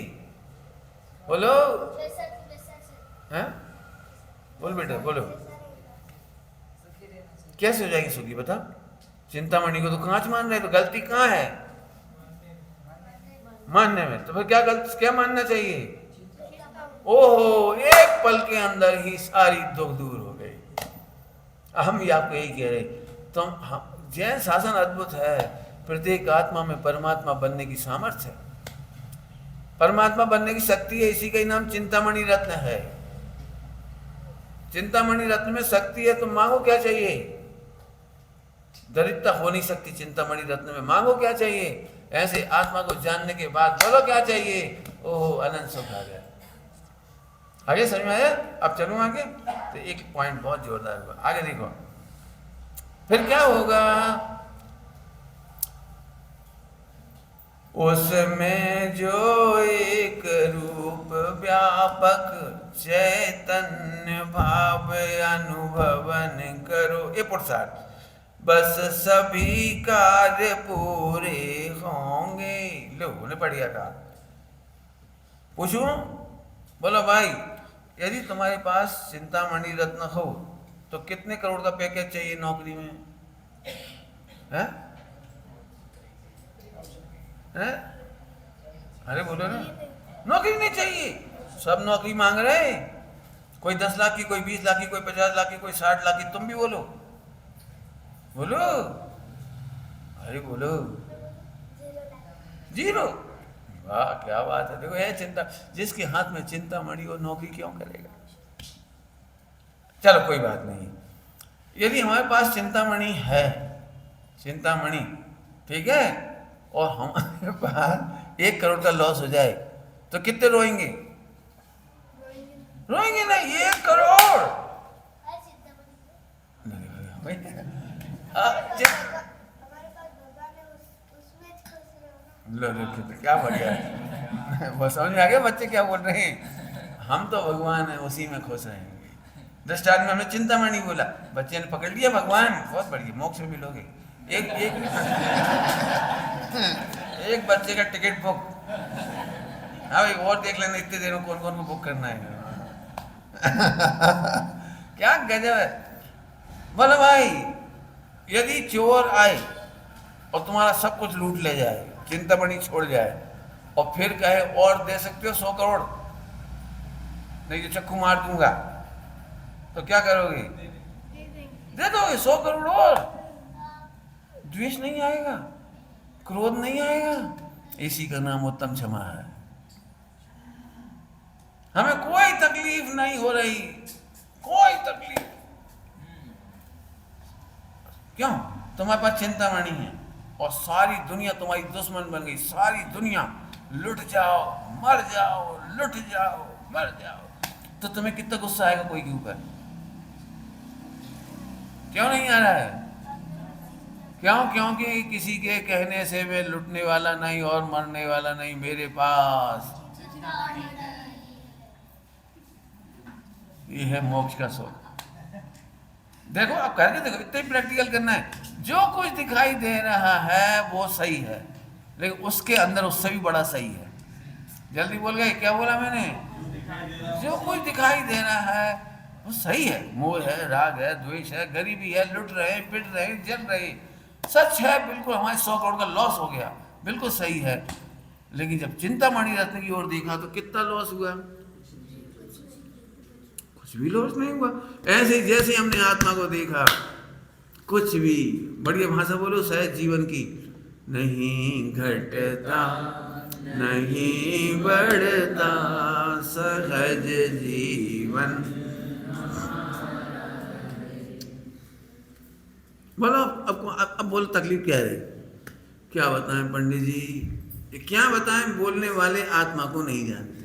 बोलो है? बोल बेटा बोलो, कैसे हो जाएगी सुखी बता? चिंतामणि को तो कांच मान रहे, तो गलती कहाँ है? मानने में। तो फिर क्या मानना चाहिए? ओहो, एक पल के अंदर ही सारी दुख दूर हो गई। हम भी आपको यही कह रहे, तुम जैन शासन अद्भुत है। प्रत्येक आत्मा में परमात्मा बनने की सामर्थ्य है, परमात्मा बनने की शक्ति है। इसी का ही नाम चिंतामणि रत्न है। चिंतामणि रत्न में शक्ति है। तुम मांगो क्या चाहिए? दरिद्रता हो नहीं सकती चिंतामणि रत्न में। मांगो क्या चाहिए? ऐसे आत्मा को जानने के बाद बोलो क्या चाहिए? ओहो, अनंत सुख आ गया। आगे समझ में आया? अब चलूं आगे। तो एक पॉइंट बहुत जोरदार हुआ, आगे देखो। फिर क्या होगा? उसमें जो एक रूप व्यापक चैतन्य भाव अनुभवन करो, ये पुरुषार्थ, बस सभी कार्य पूरे होंगे। लो ने बढ़िया कहा। पूछूं? बोलो भाई, यदि तुम्हारे पास चिंतामणि रत्न हो तो कितने करोड़ का पैकेज चाहिए नौकरी में? है? है? अरे बोलो ना, नौकरी नहीं चाहिए। सब नौकरी मांग रहे हैं, कोई 10 लाख की, कोई 20 लाख की, कोई 50 लाख की, कोई 60 लाख की। तुम भी बोलो, बोलो, अरे बोलो, 0। वाह क्या बात है। देखो है चिंता, जिसके हाथ में चिंतामणि हो नौकरी क्यों करेगा? चलो कोई बात नहीं। यदि हमारे पास चिंतामणि है, चिंतामणि, ठीक है, और हमारे पास 1 करोड़ का लॉस हो जाए तो कितने रोएंगे? रोएंगे ना, 1 करोड़। लो क्या बढ़िया है। वो समझ में आ गया बच्चे क्या बोल रहे हैं? हम तो भगवान है, उसी में खुश रहेंगे। दृष्टांत में हमने चिंतामणि बोला, बच्चे ने पकड़ लिया भगवान, बहुत बढ़िया, मोक्ष में मिलोगे। एक एक एक बच्चे का टिकट बुक। हाँ भाई, और देख लेना इतने देर में कौन कौन को बुक करना है। क्या गजब है। बोलो भाई, यदि चोर आए और तुम्हारा सब कुछ लूट ले जाए, चिंतामणि छोड़ जाए, और फिर कहे और दे सकते हो 100 करोड़, नहीं तो चक्कू मार दूंगा, तो क्या करोगे? दे दोगे 100 करोड़ और। द्वेष नहीं आएगा, क्रोध नहीं आएगा। इसी का नाम उत्तम क्षमा है। हमें कोई तकलीफ नहीं हो रही, कोई तकलीफ। क्यों? तुम्हारे पास चिंतामणि है और सारी दुनिया तुम्हारी दुश्मन बन गई। सारी दुनिया लुट जाओ, मर जाओ, लुट जाओ, मर जाओ, तो तुम्हें कितना गुस्सा आएगा कोई के ऊपर? क्यों नहीं आ रहा है? क्यों? क्योंकि किसी के कहने से मैं लुटने वाला नहीं और मरने वाला नहीं। मेरे पास ये है मोक्ष का सुख। देखो आप करके देखो, इतना ही प्रैक्टिकल करना है। जो कुछ दिखाई दे रहा है वो सही है, लेकिन उसके अंदर उससे भी बड़ा सही है। जल्दी बोल गए, क्या बोला मैंने? जो कुछ दिखाई दे रहा है वो सही है। मोह है, राग है, द्वेष है, गरीबी है, लुट रहे, पिट रहे, जल रहे, सच है बिल्कुल। हमारे 100 करोड़ का लॉस हो गया, बिल्कुल सही है। लेकिन जब चिंतामणि रत्न की ओर देखा तो कितना लॉस हुआ? कुछ भी लॉस नहीं हुआ। ऐसे जैसे हमने आत्मा को देखा, कुछ भी, बढ़िया भाषा बोलो सहज जीवन की, नहीं घटता नहीं बढ़ता सहज जीवन। बोलो अब बोलो तकलीफ क्या है? क्या बताएं पंडित जी, क्या बताएं? बोलने वाले आत्मा को नहीं जानते।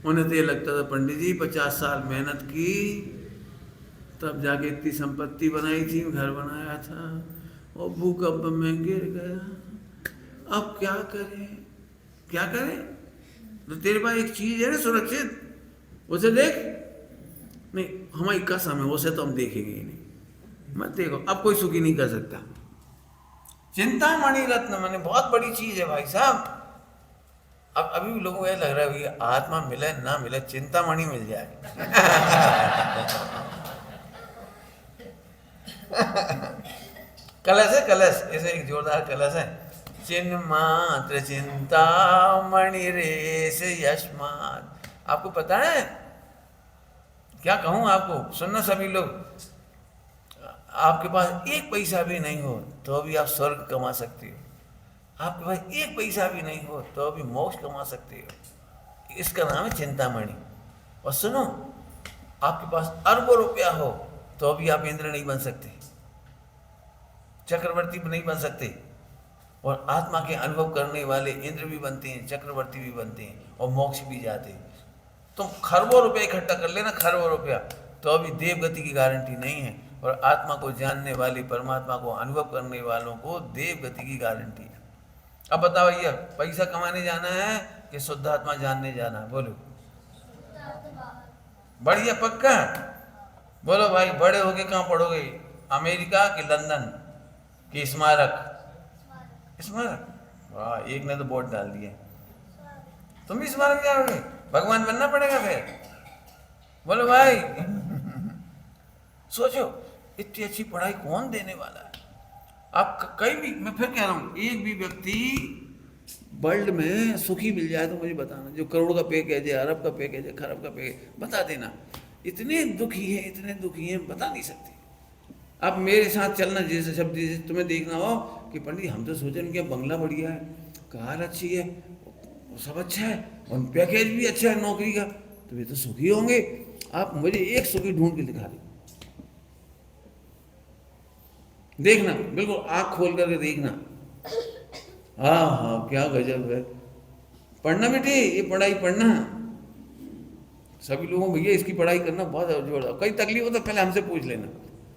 उन्हें तो ये लगता था पंडित जी 50 साल मेहनत की, तब जाके इतनी संपत्ति बनाई थी, घर बनाया था, और भूकंप में गिर गया। अब क्या करें, क्या करें? तो तेरे पास एक चीज है ना सुरक्षित, उसे देख। नहीं, हमारी कसम है, उसे तो हम देखेंगे ही नहीं, मत देखो। अब कोई सुखी नहीं कर सकता। चिंतामणि रत्न माने बहुत बड़ी चीज है भाई साहब। अब अभी भी लोगों को यह लग रहा है आत्मा मिले ना मिले, चिंतामणि मिल जाए। कलश है, कलश, ऐसे एक जोरदार कलश है। चिन्मात्र चिंतामणि रेस यस्मात्। आपको पता है क्या कहूं आपको? सुनना सभी लोग, आपके पास 1 पैसा भी नहीं हो तो भी आप स्वर्ग कमा सकते हो। आपके पास 1 पैसा भी नहीं हो तो भी मोक्ष कमा सकते हो। इसका नाम है चिंतामणि। और सुनो, आपके पास अरबों रुपया हो तो भी आप इंद्र नहीं बन सकते, चक्रवर्ती नहीं बन सकते। और आत्मा के अनुभव करने वाले इंद्र भी बनते हैं, चक्रवर्ती भी बनते हैं, और मोक्ष भी जाते हैं। तुम खरबों रुपये इकट्ठा कर लेना, खरबों रुपया, तो अभी देवगति की गारंटी नहीं है। और आत्मा को जानने वाली, परमात्मा को अनुभव करने वालों को देव गति की गारंटी है। अब बताओ भैया, पैसा कमाने जाना है कि शुद्ध आत्मा जानने जाना है? बोलो। बढ़िया, पक्का बोलो भाई। बड़े होके कहाँ पढ़ोगे? अमेरिका कि लंदन कि स्मारक? स्मारक। वाह, एक ने तो वोट डाल दिया। तुम भी स्मारक जाओगे? भगवान बनना पड़ेगा फिर। बोलो भाई। सोचो, इतनी अच्छी पढ़ाई कौन देने वाला है? आप कहीं भी, मैं फिर कह रहा हूँ, एक भी व्यक्ति वर्ल्ड में सुखी मिल जाए तो मुझे बताना, जो करोड़ का पैकेज है, अरब का पैकेज है, खरब का पैकेज, बता देना। इतने दुखी हैं, इतने दुखी हैं, बता नहीं सकते। अब मेरे साथ चलना, जैसे शब्द जैसे तुम्हें देखना हो कि पंडित हम तो सोचे उनके बंगला बढ़िया है, कार अच्छी है, सब अच्छा है, और पैकेज भी अच्छा है नौकरी का, तो वे तो सुखी होंगे। आप मुझे एक सुखी ढूंढ के दिखा दो, देखना, बिल्कुल आँख खोल करके देखना। हाँ हाँ, क्या गजब है। पढ़ना बेटे, ये पढ़ाई पढ़ना। सभी लोगों को भैया इसकी पढ़ाई करना बहुत जोर। कई तकलीफ हो तो पहले हमसे पूछ लेना,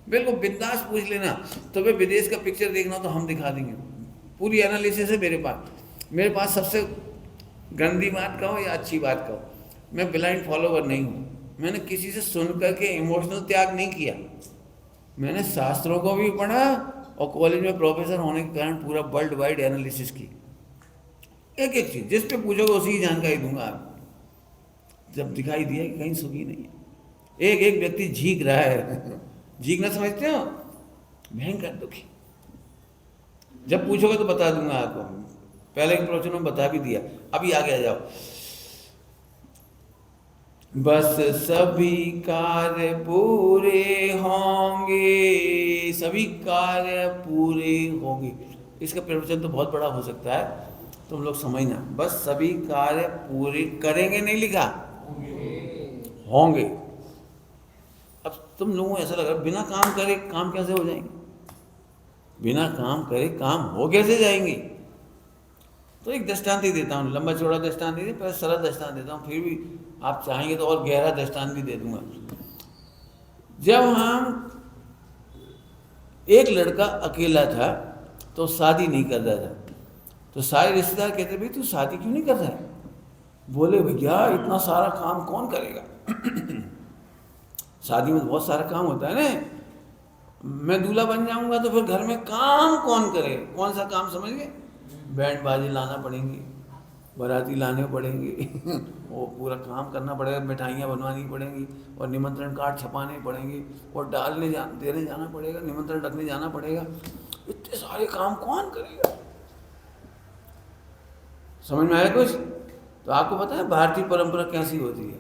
बिल्कुल बिंदास पूछ लेना। तो वे विदेश का पिक्चर देखना तो हम दिखा देंगे, पूरी एनालिसिस है मेरे पास। मेरे पास सबसे गंदी बात कहो या अच्छी बात कहो, मैं ब्लाइंड फॉलोवर नहीं हूँ। मैंने किसी से सुन करके इमोशनल त्याग नहीं किया। मैंने शास्त्रों को भी पढ़ा और कॉलेज में प्रोफेसर होने के कारण पूरा वर्ल्ड वाइड एनालिसिस की। एक एक चीज़ जिस पे पूछोगे उसी की जानकारी दूंगा आप। जब दिखाई दिया कि कहीं सुखी नहीं है, एक एक व्यक्ति झीक रहा है, झीकना समझते हो, भयंकर दुखी। जब पूछोगे तो बता दूंगा आपको, पहले के प्रवचन में बता भी दिया। अभी आगे आ जाओ। बस सभी कार्य पूरे होंगे, सभी कार्य पूरे होंगे। इसका प्रवचन तो बहुत बड़ा हो सकता है, तुम लोग समझना। बस सभी कार्य पूरे करेंगे नहीं लिखा, होंगे। अब तुम लोगों को ऐसा लग रहा है बिना काम करे काम कैसे हो जाएंगे? बिना काम करे काम हो कैसे जाएंगे? तो एक दृष्टांत ही देता हूँ, लंबा चौड़ा दृष्टांत नहीं, पहले सरल दृष्टांत देता हूँ, फिर भी आप चाहेंगे तो और गहरा दृष्टांत भी दे दूंगा। जब हम, एक लड़का अकेला था तो शादी नहीं कर रहा था, तो सारे रिश्तेदार कहते भाई तू शादी क्यों नहीं कर रहा है? बोले भैया इतना सारा काम कौन करेगा? शादी में बहुत सारा काम होता है ना, मैं दूल्हा बन जाऊंगा तो फिर घर में काम कौन करे? कौन सा काम समझ गए? बैंड बाजी लाना पड़ेंगी, बाराती लाने पड़ेंगे, वो पूरा काम करना पड़ेगा, मिठाइयाँ बनवानी पड़ेंगी, और निमंत्रण कार्ड छपाने पड़ेंगे, और देने जाना पड़ेगा, निमंत्रण रखने जाना पड़ेगा। इतने सारे काम कौन करेगा? समझ में आया कुछ? तो आपको पता है भारतीय परंपरा कैसी होती है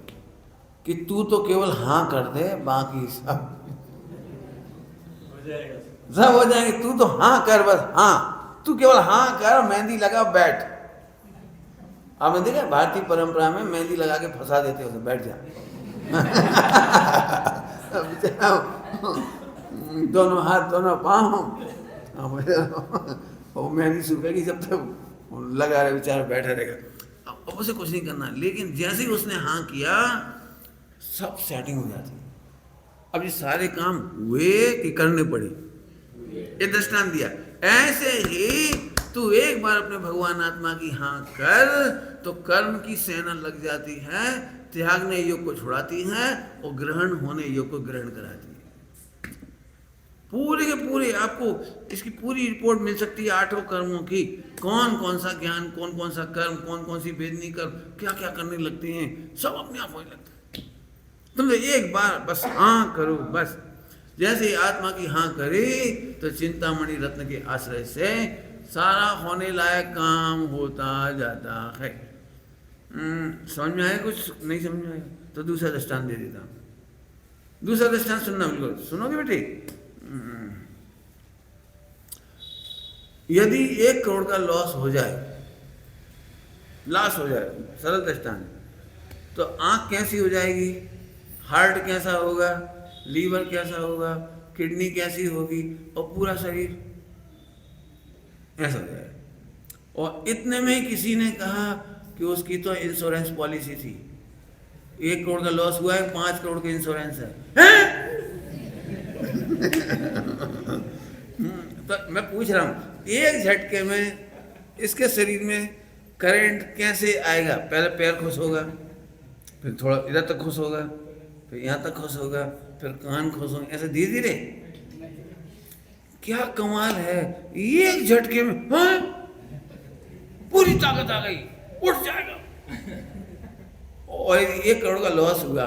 कि तू तो केवल हाँ कर दे, बाकी सब हो जाएंगे। तू तो हाँ कर, बस हाँ, तू केवल हाँ कर, मेहंदी लगा, बैठ। आपने देखा भारतीय परंपरा में मेहंदी लगा के फंसा देते हो, बैठ जा। दोनों हाथ दोनों पाँव, वो मेहंदी सूखेगी जब तक लगा रहे, बेचारा बैठा रहेगा। अब उसे कुछ नहीं करना, लेकिन जैसे ही उसने हाँ किया सब सेटिंग हो जाती। अब ये सारे काम हुए कि करने पड़े? ये दृष्टांत दिया। ऐसे ही तू एक बार अपने भगवान आत्मा की हाँ कर तो कर्म की सेना लग जाती है, त्यागने योग को छुड़ाती है और ग्रहण होने योग को ग्रहण कराती है। पूरे के पूरे आपको इसकी पूरी रिपोर्ट मिल सकती है 8 कर्मों की। कौन कौन सा ज्ञान, कौन कौन सा कर्म, कौन कौन सी वेदनी कर्म, क्या क्या करने लगते हैं, सब अपने आप होने लगता है। तुम तो एक बार बस हाँ करो, बस। जैसे आत्मा की हाँ करे तो चिंतामणि रत्न के आश्रय से सारा होने लायक काम होता जाता है। समझ में आया कुछ? नहीं समझ में आया तो दूसरा दृष्टांत दे देता हूँ। दूसरा दृष्टांत सुनना, बिल्कुल सुनोगे बेटे। यदि 1 करोड़ का लॉस हो जाए, सरल दृष्टांत, तो आँख कैसी हो जाएगी, हार्ट कैसा होगा, लीवर कैसा होगा, किडनी कैसी होगी, और पूरा शरीर ऐसा हो जाएगा। और इतने में किसी ने कहा कि उसकी तो इंश्योरेंस पॉलिसी थी, 1 करोड़ का लॉस हुआ है, 5 करोड़ का इंश्योरेंस है। तो मैं पूछ रहा हूँ, एक झटके में इसके शरीर में करंट कैसे आएगा? पहले पैर खुश होगा, फिर थोड़ा इधर तक खुश होगा, फिर यहाँ तक खुश होगा, फिर कान खुश होंगे, ऐसे धीरे धीरे। क्या कमाल है, एक झटके में हाँ पूरी ताकत आ गई, उठ जाएगा। और 1 करोड़ का लॉस हुआ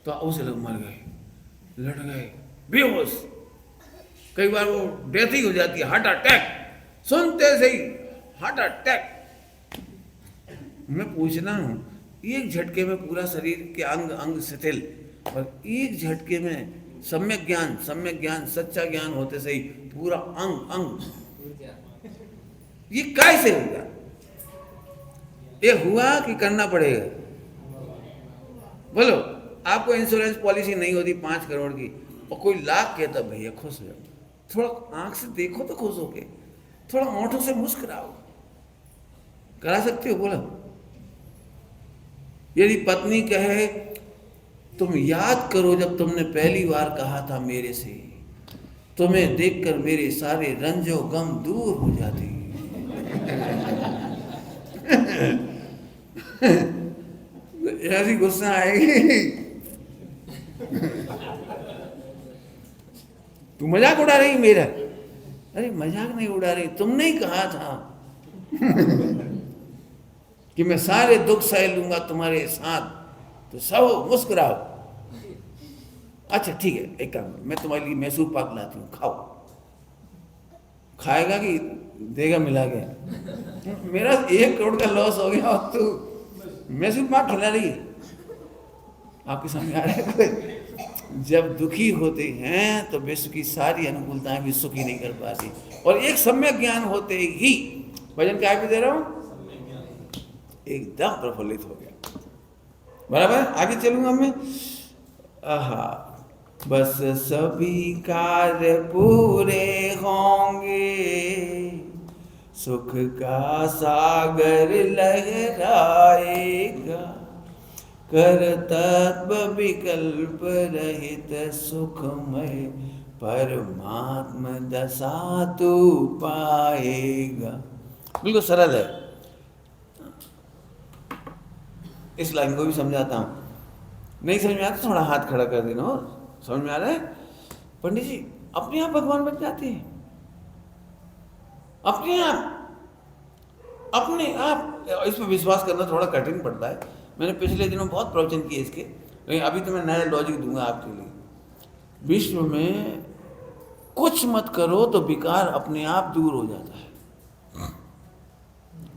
तो उसे लोग मर गए, लड़ गए, बेहोश। कई बार वो डेथ ही हो जाती है, हार्ट अटैक, सुनते से ही हार्ट अटैक। मैं पूछना हूँ, एक झटके में पूरा शरीर के अंग अंग शिथिल, और एक झटके में सम्यक ज्ञान सच्चा ज्ञान होते से ही पूरा अंग अंग, ये कैसे होगा? ये हुआ कि करना पड़ेगा? बोलो, आपको इंश्योरेंस पॉलिसी नहीं होती 5 करोड़ की और कोई लाख कहता, भैया खुश हो जाओ, थोड़ा आंख से देखो तो खुश होके, थोड़ा होंठों से मुस्कुराओ, करा सकते हो? बोलो। यदि पत्नी कहे, तुम याद करो जब तुमने पहली बार कहा था मेरे से, तुम्हें देखकर मेरे सारे रंजो गम दूर हो जाते। ऐसी गुस्सा आएगी। तू मजाक उड़ा रही मेरा? अरे मजाक नहीं उड़ा रही, तुमने ही कहा था कि मैं सारे दुख सह लूंगा तुम्हारे साथ, तो सब मुस्कुराओ। अच्छा ठीक है, एक काम, मैं तुम्हारे लिए मैसूर पाक लाती हूँ, खाओ। खाएगा कि देगा मिला के? मेरा 1 करोड़ का लॉस हो गया और तू मैसूर पाक खिला रही है? आपके सामने आ रहा है? जब दुखी होते हैं तो विश्व की सारी अनुकूलताएं भी सुखी नहीं कर पाती, और एक सम्यक ज्ञान होते ही, भजन क्या भी दे रहा हूं, एकदम प्रफुल्लित हो गया। बराबर, आगे चलूंगा मैं। आहा, बस सभी कार्य पूरे होंगे, सुख का सागर लहराएगा, कर्तव्य विकल्प रहित सुखमय परमात्म दशा तू पाएगा। बिल्कुल सरल है। इस लाइन को भी समझाता हूँ, नहीं समझ में आता थोड़ा हाथ खड़ा कर देना। और समझ में आ रहा है? पंडित जी, अपने आप भगवान बन जाते हैं, अपने आप। इस पर विश्वास करना थोड़ा कठिन पड़ता है। मैंने पिछले दिनों बहुत प्रवचन किए इसके, लेकिन अभी तो मैं नया लॉजिक दूंगा आपके लिए। विश्व में कुछ मत करो तो विकार अपने आप दूर हो जाता है।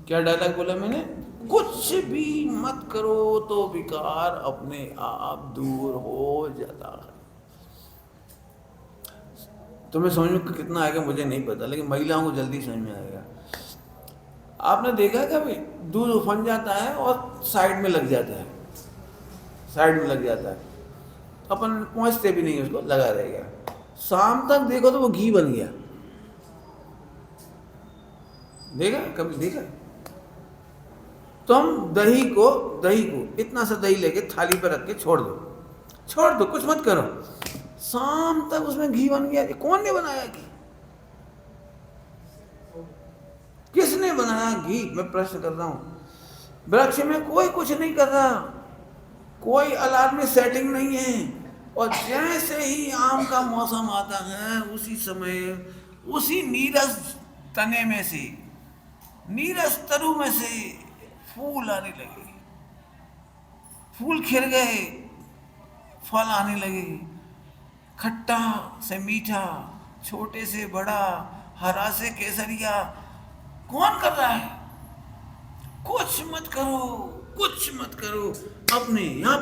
क्या डायलॉग बोला मैंने? कुछ भी मत करो तो विकार अपने आप दूर हो जाता है। तुम्हें समझ में कितना आएगा मुझे नहीं पता, लेकिन महिलाओं को जल्दी समझ में आएगा। आपने देखा कभी दूध उफन जाता है और साइड में लग जाता है, अपन पहुंचते भी नहीं, उसको लगा रहेगा। शाम तक देखो तो वो घी बन गया। देखा कभी? देखा? तुम दही को इतना सा दही लेके थाली पर रख के छोड़ दो, कुछ मत करो, शाम तक उसमें घी बन गया। कौन ने बनाया घी? किसने बनाया घी? मैं प्रश्न कर रहा हूं। वृक्ष में कोई कुछ नहीं कर रहा, कोई अलार्म में सेटिंग नहीं है, और जैसे ही आम का मौसम आता है उसी समय उसी नीरस तने में से, नीरस तरु में से फूल आने लगे, फूल खिल गए, फल आने लगे, खट्टा से मीठा, छोटे से बड़ा, हरा से केसरिया। कौन कर रहा है? कुछ मत करो, अपने यहाँ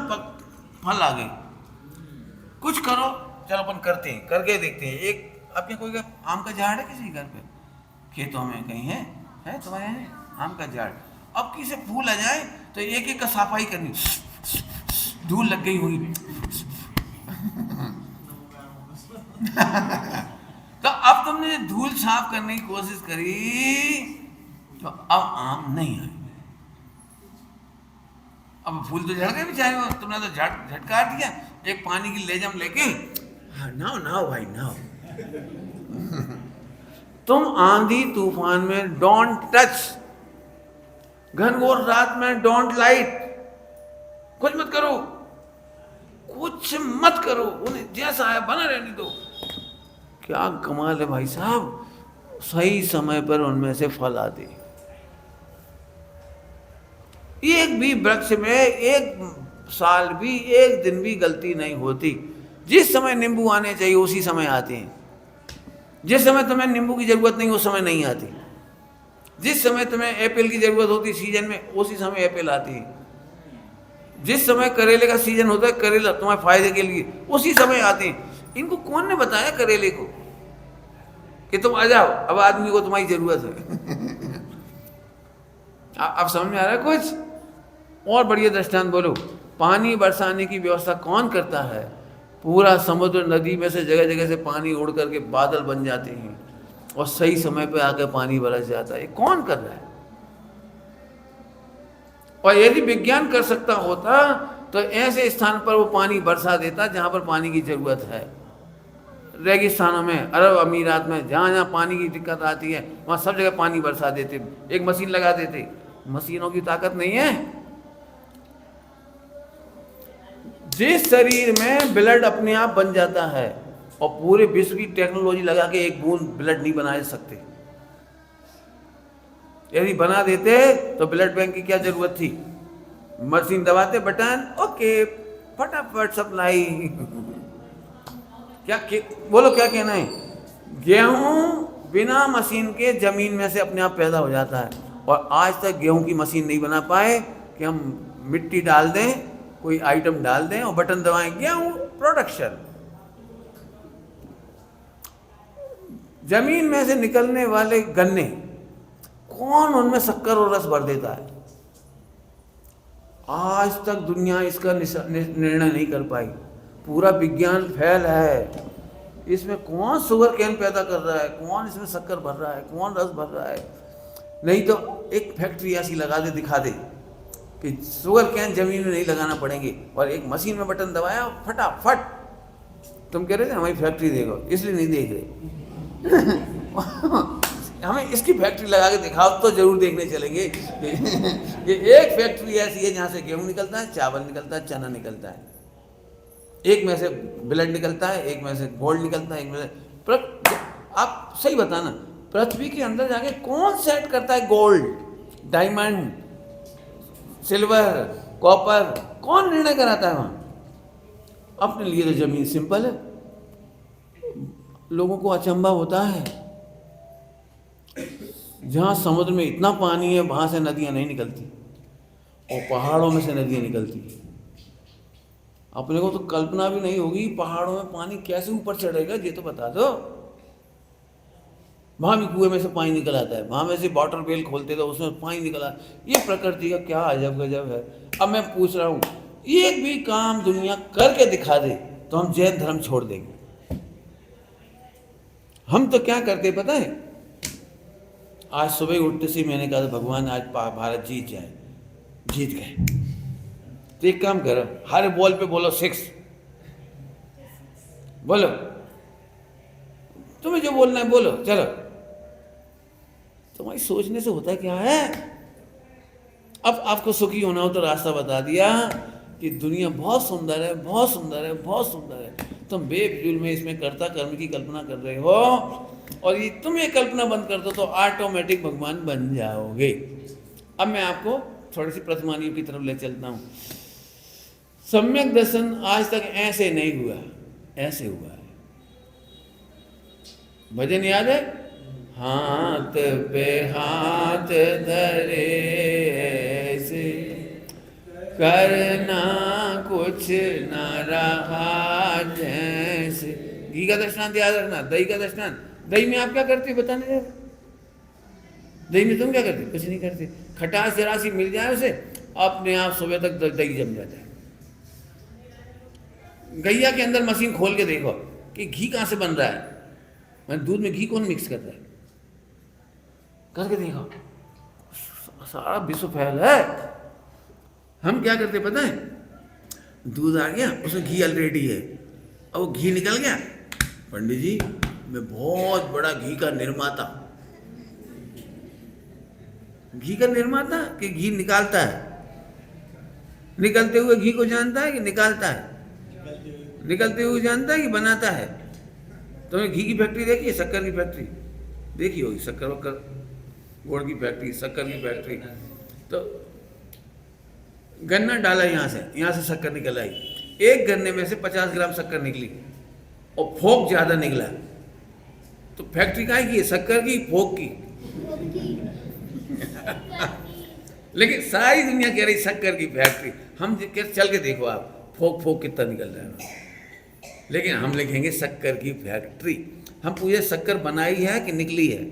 फल आ गए। कुछ करो, चलो अपन करते हैं, करके देखते हैं। एक आपके कोई आम का झाड़ है किसी घर पे? खेतों में कहीं है तुम्हारे यहाँ आम का झाड़? अब किसी फूल आ जाए तो एक एक का सफाई करनी, धूल लग गई हुई। तो अब तुमने धूल साफ करने की कोशिश करी तो अब आम नहीं आए। अब फूल तो झड़ गए बेचारे, तुमने तो झटकार दिया। एक पानी की लेजम लेके नाउ नाउ भाई नाउ। तुम आंधी तूफान में डोंट टच, घनघोर रात में डोंट लाइट, कुछ मत करो, कुछ मत करो, उन्हें जैसा है बना रहने दो। क्या कमाल है भाई साहब, सही समय पर उनमें से फल आते। एक भी वृक्ष में एक साल भी एक दिन भी गलती नहीं होती। जिस समय नींबू आने चाहिए उसी समय आते हैं, जिस समय तुम्हें नींबू की जरूरत नहीं उस समय नहीं आती, जिस समय तुम्हें एप्पल की जरूरत होती सीजन में उसी समय एप्पल आती है, जिस समय करेले का सीजन होता है करेला तुम्हारे फायदे के लिए उसी समय आते हैं। इनको कौन ने बताया करेले को कि तुम आ जाओ, अब आदमी को तुम्हारी जरूरत है। अब समझ में आ रहा है कुछ? और बढ़िया दृष्टांत बोलो। पानी बरसाने की व्यवस्था कौन करता है? पूरा समुद्र नदी में से जगह जगह से पानी उड़ करके बादल बन जाते हैं और सही समय पे आकर पानी बरस जाता है। कौन कर रहा है? और यदि विज्ञान कर सकता होता तो ऐसे स्थान पर वो पानी बरसा देता जहां पर पानी की जरूरत है। रेगिस्तानों में, अरब अमीरात में, जहाँ जहाँ पानी की दिक्कत आती है वहाँ सब जगह पानी बरसा देते, एक मशीन लगा देते। मशीनों की ताकत नहीं है। जिस शरीर में ब्लड अपने आप बन जाता है और पूरे विश्व की टेक्नोलॉजी लगा के एक बूंद ब्लड नहीं बना सकते, यदि बना देते तो ब्लड बैंक की क्या जरूरत थी? मशीन दबाते बटन, ओके फटाफट सप्लाई। क्या बोलो क्या कहना है? गेहूं बिना मशीन के जमीन में से अपने आप पैदा हो जाता है और आज तक गेहूं की मशीन नहीं बना पाए कि हम मिट्टी डाल दें, कोई आइटम डाल दें और बटन दबाएं, गेहूं प्रोडक्शन। जमीन में से निकलने वाले गन्ने, कौन उनमें शक्कर और रस भर देता है? आज तक दुनिया इसका निर्णय नहीं कर पाई। पूरा विज्ञान फेल है। इसमें कौन शुगर कैन पैदा कर रहा है, कौन इसमें शक्कर भर रहा है, कौन रस भर रहा है? नहीं तो एक फैक्ट्री ऐसी लगा दे, दिखा दे कि शुगर कैन जमीन में नहीं लगाना पड़ेंगे और एक मशीन में बटन दबाया फटाफट। तुम कह रहे थे हमारी फैक्ट्री देखो, इसलिए नहीं देख रहे। हमें इसकी फैक्ट्री लगा के दिखाओ तो जरूर देखने चलेंगे। ये एक फैक्ट्री ऐसी है जहाँ से गेहूं निकलता है, चावल निकलता है, चना निकलता है, एक में से ब्लड निकलता है, एक में से गोल्ड निकलता है, एक में से आप सही बताना, पृथ्वी के अंदर जाके कौन सेट करता है गोल्ड, डायमंड, सिल्वर, कॉपर? कौन निर्णय कराता है वहाँ? अपने लिए तो जमीन सिंपल है। लोगों को अचंभा होता है, जहाँ समुद्र में इतना पानी है वहाँ से नदियाँ नहीं निकलती और पहाड़ों में से नदियाँ निकलती। अपने को तो कल्पना भी नहीं होगी पहाड़ों में पानी कैसे ऊपर चढ़ेगा, ये तो बता दो। वहाँ भी कुएं में से पानी निकल आता है, वहाँ में से वाटर वेल खोलते तो उसमें पानी निकला। ये प्रकृति का क्या अजब गजब है। अब मैं पूछ रहा हूँ, एक भी काम दुनिया करके दिखा दे तो हम जैन धर्म छोड़ देंगे। हम तो क्या करते पता है? आज सुबह उठते से मैंने कहा था भगवान आज भारत जीत जाए, जीत गए। तो एक काम करो, हर बॉल पे बोलो 6, बोलो, तुम्हें जो बोलना है बोलो, चलो। तुम्हारी सोचने से होता क्या है? अब आपको सुखी होना हो तो रास्ता बता दिया कि दुनिया बहुत सुंदर है, बहुत सुंदर है, बहुत सुंदर है। तुम बेफिजूल में इसमें कर्ता कर्म की कल्पना कर रहे हो और ये तुम ये कल्पना बंद कर दो तो ऑटोमेटिक भगवान बन जाओगे। अब मैं आपको थोड़ी सी प्रतिमानियों की तरफ ले चलता हूँ। सम्यक दर्शन आज तक ऐसे नहीं हुआ, ऐसे हुआ है। भजन याद है? हाथ पे हाथ धरे ऐसे, करना कुछ न रहा जैसे। घी का दृष्टांत याद रखना, दही का दृष्टांत। दही में आप क्या करते बताने दे? दही में तुम क्या करते? कुछ नहीं करते। खटास जरा सी मिल जाए उसे, अपने आप सुबह तक दही जम जाता है। गैया के अंदर मशीन खोल के देखो कि घी कहाँ से बन रहा है, मैंने दूध में घी कौन मिक्स कर रहा है, करके देखो, सारा विश्व फैल है। हम क्या करते पता है? दूध आ गया, उसमें घी ऑलरेडी है, अब वो घी निकल गया, पंडित जी मैं बहुत बड़ा घी का निर्माता। घी का निर्माता कि घी निकालता है? निकलते हुए घी को जानता है कि निकालता है? निकलते हुए जानता है कि बनाता है? तुमने घी की फैक्ट्री देखी है? शक्कर की फैक्ट्री देखी होगी, शक्कर वक्कर गुड़ की फैक्ट्री, शक्कर की फैक्ट्री। तो गन्ना डाला यहाँ से शक्कर निकल आई, एक गन्ने में से 50 ग्राम शक्कर निकली और फोक ज्यादा निकला, तो फैक्ट्री काहे की है? शक्कर की, फोक की? लेकिन सारी दुनिया कह रही शक्कर की फैक्ट्री। हम चल के देखो आप, फोक कितना निकल रहा है, लेकिन हम लिखेंगे शक्कर की फैक्ट्री। हम पूछे शक्कर बनाई है कि निकली है?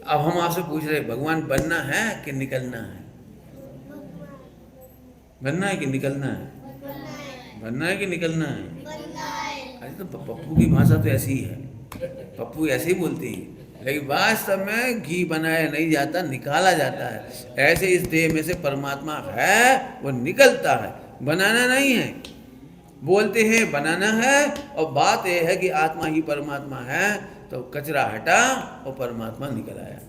अब हम आपसे पूछ रहे भगवान बनना है कि निकलना है? बनना है कि निकलना है? बनना है कि निकलना है? अरे तो पप्पू की भाषा तो ऐसी ही है, पप्पू ऐसे ही बोलती है, लेकिन वास्तव में घी बनाया नहीं जाता, निकाला जाता है। ऐसे इस देह में से परमात्मा है, वो निकलता है, बनाना नहीं है। बोलते हैं बनाना है, और बात यह है कि आत्मा ही परमात्मा है, तो कचरा हटा और परमात्मा निकल आया।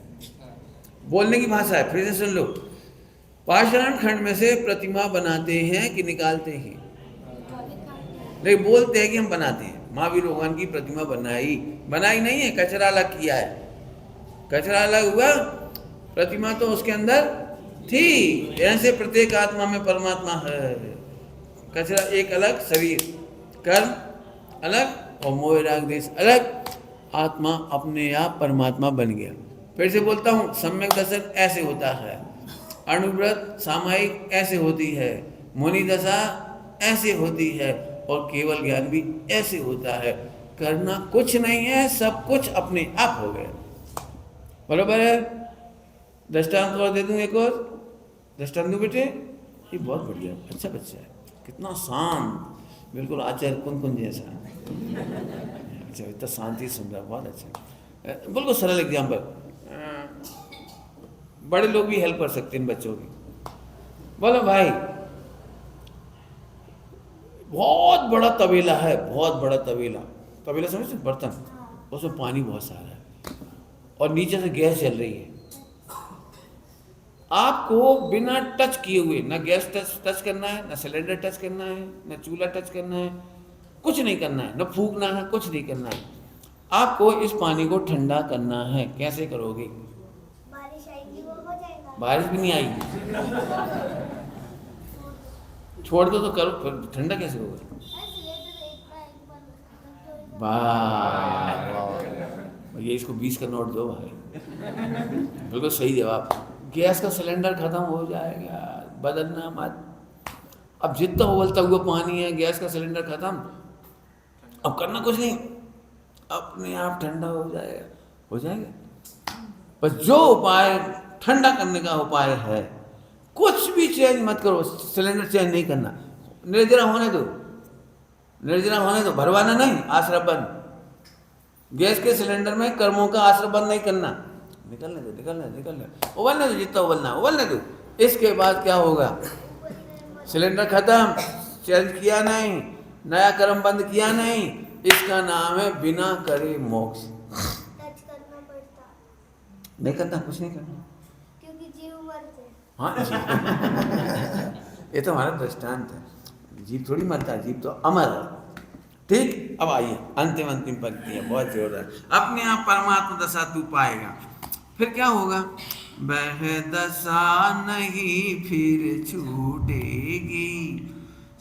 बोलने की भाषा है। फिर से सुन लो, पाषाण खंड में से प्रतिमा बनाते हैं कि निकालते हैं? लेकिन बोलते हैं कि हम बनाते हैं। महावीर भगवान की प्रतिमा बनाई नहीं है, कचरा अलग किया है। कचरा अलग हुआ, प्रतिमा तो उसके अंदर थी। ऐसे प्रत्येक आत्मा में परमात्मा है। कचरा एक अलग, शरीर कर्म अलग और मोह राग देश अलग, आत्मा अपने आप परमात्मा बन गया। फिर से बोलता हूँ, सम्यक दर्शन ऐसे होता है, अणुव्रत सामायिक ऐसे होती है, मुनि दशा ऐसे होती है, और केवल ज्ञान भी ऐसे होता है। करना कुछ नहीं है, सब कुछ अपने आप हो गया। बराबर है? दृष्टांत और दे दूं, एक और दृष्टांत दूं बेटे? ये बहुत बढ़िया, अच्छा बच्चा है, कितना शांत, बिल्कुल आचार्य कुन जैसा। अच्छा, इतना शांति सुन रहा, बहुत अच्छा, बिल्कुल सरल एग्जाम्पल। बड़े लोग भी हेल्प कर सकते हैं बच्चों की। बोलो भाई, बहुत बड़ा तबेला है, बहुत बड़ा तबेला समझते, बर्तन, उसमें पानी बहुत सारा है और नीचे से गैस जल रही है। आपको बिना टच किए हुए, ना गैस टच करना है, ना सिलेंडर टच करना है, ना चूल्हा टच करना है, कुछ नहीं करना है, ना फूकना है, कुछ नहीं करना है। आपको इस पानी को ठंडा करना है। कैसे करोगे? बारिश आएगी, वो हो जाएगा। बारिश भी नहीं आएगी, छोड़ दो तो करो, फिर ठंडा कैसे होगा? वाह, ये इसको 20 का नोट दो भाई। बिल्कुल सही जवाब। गैस का सिलेंडर खत्म हो जाएगा, बदलना मत। अब जितना उबलता हुआ पानी है, गैस का सिलेंडर खत्म, अब करना कुछ नहीं, अपने आप ठंडा हो जाएगा। बस जो उपाय ठंडा करने का उपाय है, कुछ भी चेंज मत करो, सिलेंडर चेंज नहीं करना, निर्जरा होने दो, भरवाना नहीं, आश्रय बंद। गैस के सिलेंडर में कर्मों का आश्रय बंद नहीं करना, निकलने दो, उबलने दो, जितना उबलने दो। इसके बाद क्या होगा? सिलेंडर खत्म, चेंज किया नहीं, नया कर्म बंद किया नहीं, इसका नाम है बिना करे मोक्ष। टच करना पड़ता, नहीं करना, कुछ नहीं करना, क्योंकि जीव मरते। हाँ जी। ये तो हमारा दृष्टांत है, जीव थोड़ी मरता है, जीव तो अमर है। ठीक, अब आइए अंतिम पंक्ति है, बहुत जोरदार। अपने आप परमात्मा दशा तू पाएगा, फिर क्या होगा? वह दशा नहीं फिर छूटेगी,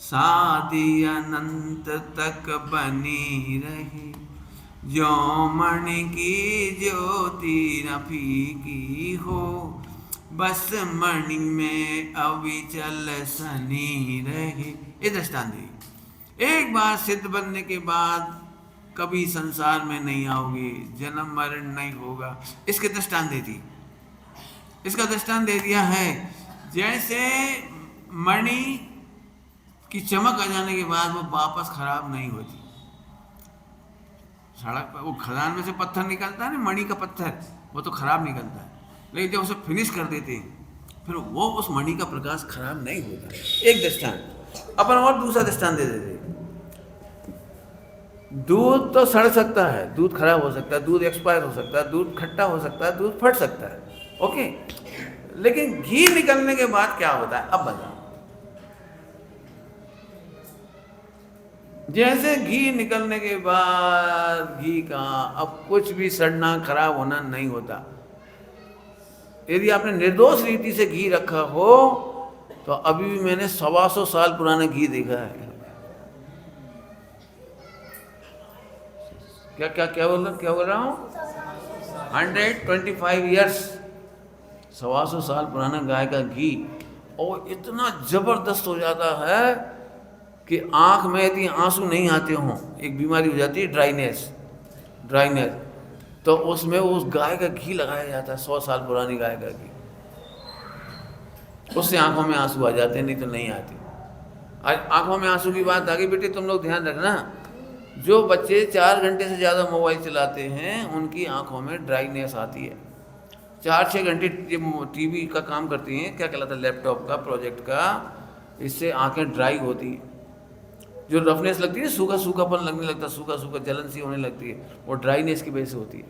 शादी अनंत तक बनी रहे, जो मणि की ज्योति न फीकी हो, बस मणि में अविचल सनी रहे। ये दृष्टांत है। एक बार सिद्ध बनने के बाद कभी संसार में नहीं आओगे, जन्म मरण नहीं होगा, इसके दृष्टांत दे दी। इसका दृष्टांत दे दिया है, जैसे मणि की चमक आ जाने के बाद वो वापस खराब नहीं होती। सड़क पर वो खदान में से पत्थर निकलता है ना, मणि का पत्थर, वो तो खराब निकलता है, लेकिन जब उसे फिनिश कर देते हैं फिर वो उस मणि का प्रकाश खराब नहीं होता। एक दृष्टांत। अपन और दूसरा दृष्टांत दे देते, दूध तो सड़ सकता है, दूध खराब हो सकता है, दूध एक्सपायर हो सकता है, दूध खट्टा हो सकता है, दूध फट सकता है, ओके। लेकिन घी निकलने के बाद क्या होता है, अब बताओ। जैसे घी निकलने के बाद घी का अब कुछ भी सड़ना खराब होना नहीं होता। यदि आपने निर्दोष रीति से घी रखा हो तो अभी भी मैंने 125 साल पुराना घी देखा है। क्या क्या क्या बोल रहा हूँ 125 ईयर्स, 125 साल पुराना गाय का घी, और इतना जबरदस्त हो जाता है कि आंख में यदि आंसू नहीं आते हों, एक बीमारी हो जाती है ड्राइनेस, तो उसमें उस गाय का घी लगाया जाता है, 100 साल पुरानी गाय का घी, उससे आंखों में आंसू आ जाते हैं, नहीं तो नहीं आते। आज आंखों में आंसू की बात आ गई, बेटे तुम लोग ध्यान रखना, जो बच्चे 4 घंटे से ज़्यादा मोबाइल चलाते हैं उनकी आंखों में ड्राइनेस आती है। 4-6 घंटे ये टीवी का काम करती हैं, क्या कहलाता है, लैपटॉप का, प्रोजेक्ट का, इससे आंखें ड्राई होती हैं। जो रफनेस लगती है, सूखा सूखापन लगने लगता है, सूखा सूखा जलन सी होने लगती है, वो ड्राइनेस की वजह से होती है।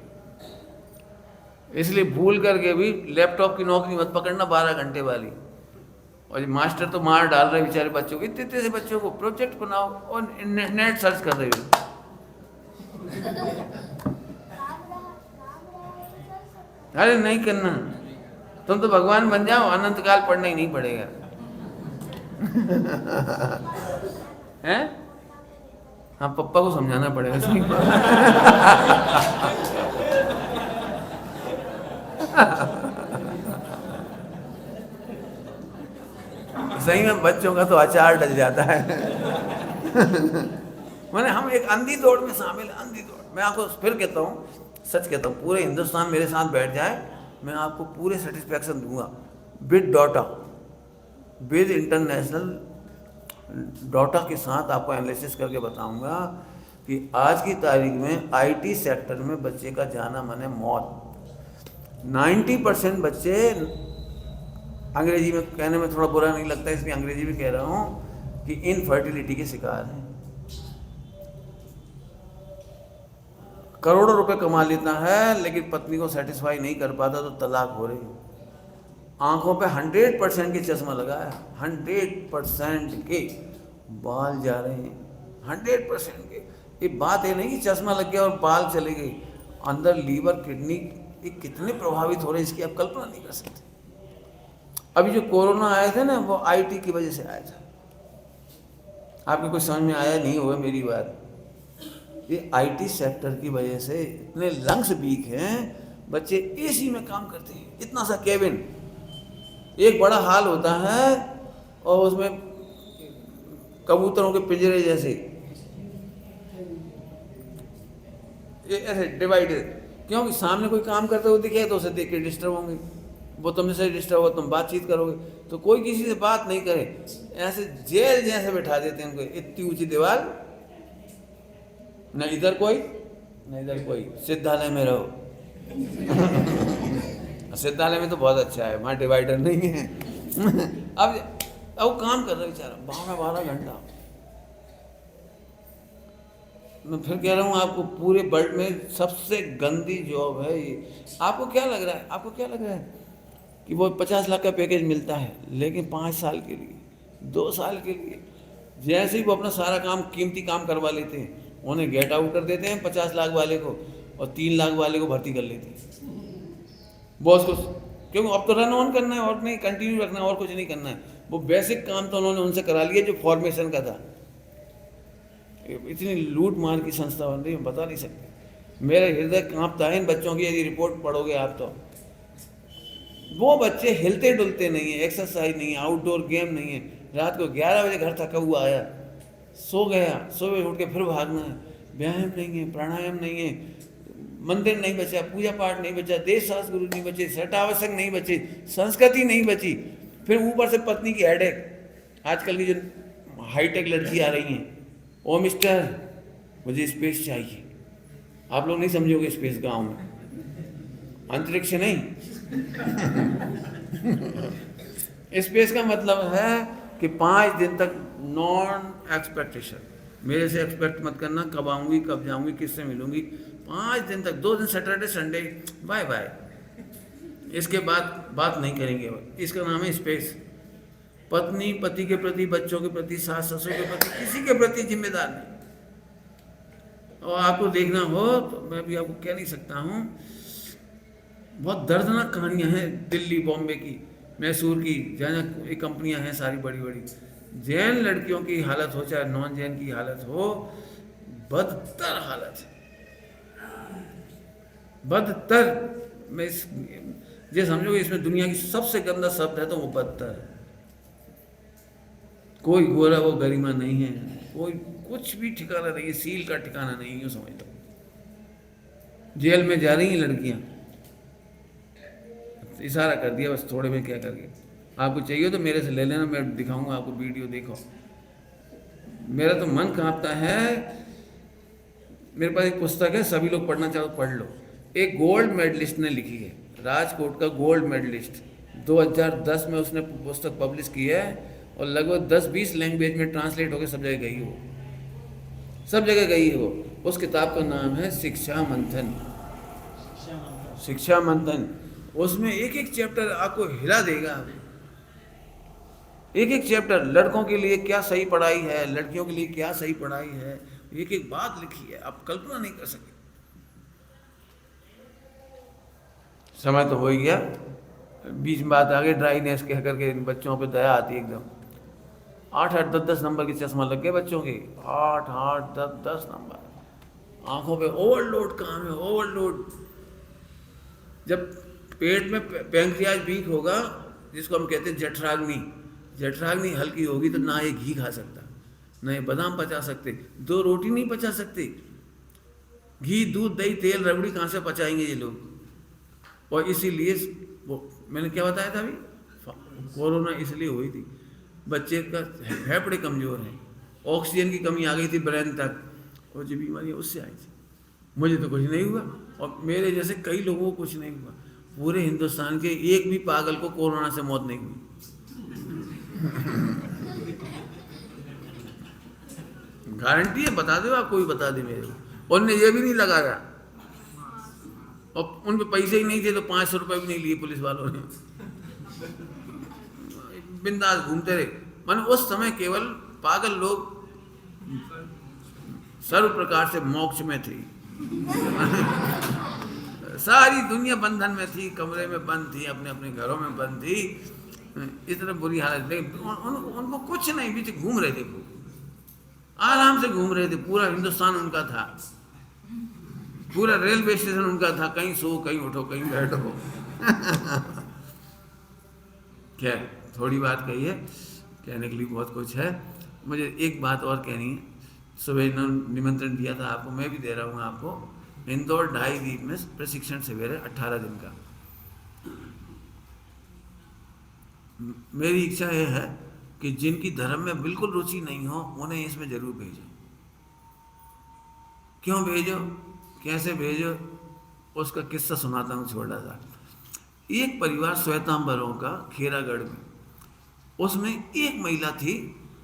इसलिए भूल करके भी लैपटॉप की नौकरी मत पकड़ना 12 घंटे वाली। और मास्टर तो मार डाल रहे बेचारे बच्चों को, इतने से बच्चों को प्रोजेक्ट बनाओ और नेट सर्च कर रहे हो। अरे नहीं करना, तुम तो भगवान बन जाओ, अनंत काल पढ़ना ही नहीं पड़ेगा। हैं? हाँ, पप्पा को समझाना पड़ेगा सही। सही में बच्चों का तो अचार डल जाता है। मैंने हम एक अंधी दौड़ में शामिल, अंधी दौड़। मैं आपको फिर कहता हूँ, सच कहता हूँ, पूरे हिंदुस्तान मेरे साथ बैठ जाए, मैं आपको पूरे सेटिस्फैक्शन दूंगा with data, with international data के साथ आपको एनालिसिस करके बताऊंगा कि आज की तारीख में आईटी सेक्टर में बच्चे का जाना माने मौत। 90% बच्चे, अंग्रेजी में कहने में थोड़ा बुरा नहीं लगता इसलिए अंग्रेजी में कह रहा हूँ, कि इनफर्टिलिटी के शिकार हैं। करोड़ों रुपए कमा लेता है लेकिन पत्नी को सेटिस्फाई नहीं कर पाता तो तलाक हो रही है। आंखों पे 100% के चश्मा लगाया, 100% के बाल जा रहे हैं, 100% के। ये बात है नहीं कि चश्मा लग गया और बाल चले गए, अंदर लीवर किडनी ये कितने प्रभावित हो रहे हैं इसकी आप कल्पना नहीं कर सकते। अभी जो कोरोना आए थे ना, वो आईटी की वजह से आया था। आपको कुछ समझ में आया नहीं होगा मेरी बात। ये आईटी सेक्टर की वजह से इतने लंग्स वीक हैं, बच्चे एसी में काम करते हैं, इतना सा केबिन, एक बड़ा हाल होता है और उसमें कबूतरों के पिंजरे जैसे ये ऐसे डिवाइडेड, क्योंकि सामने कोई काम करते हुए दिखे तो उसे देख के डिस्टर्ब होंगे, वो तुमसे से डिस्टर्ब हो, तुम बातचीत करोगे तो कोई किसी से बात नहीं करे, ऐसे जेल जैसे बैठा देते हैं उनको, इतनी ऊंची दीवार, न इधर कोई न इधर कोई, सिद्धालय में रहो। सिद्धालय में तो बहुत अच्छा है, वहाँ डिवाइडर नहीं है। अब काम कर रहे बेचारा 12 घंटा। मैं फिर कह रहा हूँ आपको, पूरे वर्ल्ड में सबसे गंदी जॉब है ये। आपको क्या लग रहा है कि वो 50 लाख का पैकेज मिलता है, लेकिन 5 साल के लिए, 2 साल के लिए, जैसे ही वो अपना सारा काम, कीमती काम करवा लेते हैं, उन्हें गेट आउट कर देते हैं 50 लाख वाले को, और 3 लाख वाले को भर्ती कर लेते हैं बॉस को, क्योंकि अब तो रन ऑन करना है और नहीं कंटिन्यू रखना है और कुछ नहीं करना है। वो बेसिक काम तो उन्होंने उनसे करा लिया जो फॉर्मेशन का था। इतनी लूट मार की संस्था बन रही है, बता नहीं सकते। मेरे हृदय कांपता है इन बच्चों की, यदि रिपोर्ट पढ़ोगे आप तो। वो बच्चे हिलते डुलते नहीं है, एक्सरसाइज नहीं है, आउटडोर गेम नहीं है, रात को 11 बजे घर थका हुआ आया, सो गया, सुबह उठ के फिर भागना है, व्यायाम नहीं है, प्राणायाम नहीं है, मंदिर नहीं बचा, पूजा पाठ नहीं बचा, देश शास्त्र गुरु नहीं बचे, सटावसक नहीं बचे, संस्कृति नहीं बची, फिर ऊपर से पत्नी की हेडेक। आजकल की जो हाईटेक लड़की आ रही हैं, ओ मिस्टर मुझे स्पेस चाहिए। आप लोग नहीं समझोगे स्पेस गांव में, अंतरिक्ष नहीं। स्पेस का मतलब है कि 5 दिन तक नॉन एक्सपेक्टेशन, मेरे से एक्सपेक्ट मत करना कब आऊँगी, कब जाऊँगी, किससे मिलूँगी। 5 दिन तक, 2 दिन सैटरडे संडे, बाय बाय, इसके बाद बात नहीं करेंगे। इसका नाम है स्पेस। पत्नी पति के प्रति, बच्चों के प्रति, सास ससुर के प्रति, किसी के प्रति जिम्मेदार नहीं। और आपको देखना हो तो मैं भी आपको कह नहीं सकता हूँ, बहुत दर्दनाक कहानियाँ हैं दिल्ली, बॉम्बे की, मैसूर की, जहाँ एक कंपनियाँ हैं सारी बड़ी बड़ी, जैन लड़कियों की हालत हो चाहे नॉन जैन की हालत हो, बदतर हालत है, बदतर। मैं इस ये समझो इसमें दुनिया की सबसे गंदा शब्द है तो वो बदतर है। कोई गोरा वो गरिमा नहीं है, कोई कुछ भी ठिकाना नहीं है, सील का ठिकाना नहीं, यूँ समझ लो। जेल में जा रही हैं लड़कियाँ, इशारा कर दिया बस, थोड़े में क्या करके, आपको चाहिए तो मेरे से ले लेना, मैं दिखाऊंगा आपको वीडियो, देखो। मेरा तो मन कांपता है। मेरे पास एक पुस्तक है, सभी लोग पढ़ना चाहो पढ़ लो। एक गोल्ड मेडलिस्ट ने लिखी है, राजकोट का गोल्ड मेडलिस्ट, 2010 में उसने पुस्तक पब्लिश की है और लगभग 10-20 लैंग्वेज में ट्रांसलेट होकर सब जगह गई हो, सब जगह गई हो। उस किताब का नाम है शिक्षा मंथन। शिक्षा मंथन, उसमें एक एक चैप्टर आपको हिला देगा। एक एक चैप्टर, लड़कों के लिए क्या सही पढ़ाई है, लड़कियों के लिए क्या सही पढ़ाई है, एक एक बात लिखी है, आप कल्पना नहीं कर सके। समय तो हो ही गया, बीच में बात आ गई ड्राइनेस कह करके, बच्चों पे दया आती है एकदम। 8-8, 10-10 नंबर के चश्मा लग गए बच्चों के, 8-8, 10-10 नंबर, आंखों पे ओवरलोड काम है, ओवरलोड। जब पेट में पैंक्रियाज वीक होगा, जिसको हम कहते हैं जठराग्नि, जठराग्नि हल्की होगी तो ना ये घी खा सकता, ना ये बादाम पचा सकते, 2 रोटी नहीं पचा सकते। घी, दूध, दही, तेल, रबड़ी कहाँ से पचाएंगे ये लोग। और इसीलिए वो मैंने क्या बताया था अभी, कोरोना इसलिए हुई थी, बच्चे का फेफड़े कमज़ोर हैं, ऑक्सीजन की कमी आ गई थी ब्रेन तक, और जो बीमारी उससे आई थी। मुझे तो कुछ नहीं हुआ और मेरे जैसे कई लोगों को कुछ नहीं हुआ। पूरे हिंदुस्तान के एक भी पागल को कोरोना से मौत नहीं हुई। गारंटी है, बता दो आप, कोई बता दे मेरे को। उनने ये भी नहीं लगाया और उन पे पैसे ही नहीं थे तो 500 रुपये भी नहीं लिए पुलिस वालों ने, बिंदास घूमते रहे। माने उस समय केवल पागल लोग सर्व प्रकार से मोक्ष में थे। सारी दुनिया बंधन में थी, कमरे में बंद थी, अपने अपने घरों में बंद थी, इतना बुरी हालत थी। उनको कुछ नहीं, बीच घूम रहे थे, आराम से घूम रहे थे। पूरा हिंदुस्तान उनका था, पूरा रेलवे स्टेशन उनका था, कहीं सो कहीं उठो कहीं बैठो। क्या थोड़ी बात कही है, कहने के लिए बहुत कुछ है। मुझे एक बात और कहनी है। सुबह निमंत्रण दिया था आपको, मैं भी दे रहा हूँ आपको। इंदौर 2.5 वीक में प्रशिक्षण शिविर है, 18 दिन का। मेरी इच्छा यह है कि जिनकी धर्म में बिल्कुल रुचि नहीं हो उन्हें इसमें जरूर भेजो। क्यों भेजो, कैसे भेजो, उसका किस्सा सुनाता हूँ छोटा सा। एक परिवार श्वेतांबरों का खेरागढ़ में, उसमें एक महिला थी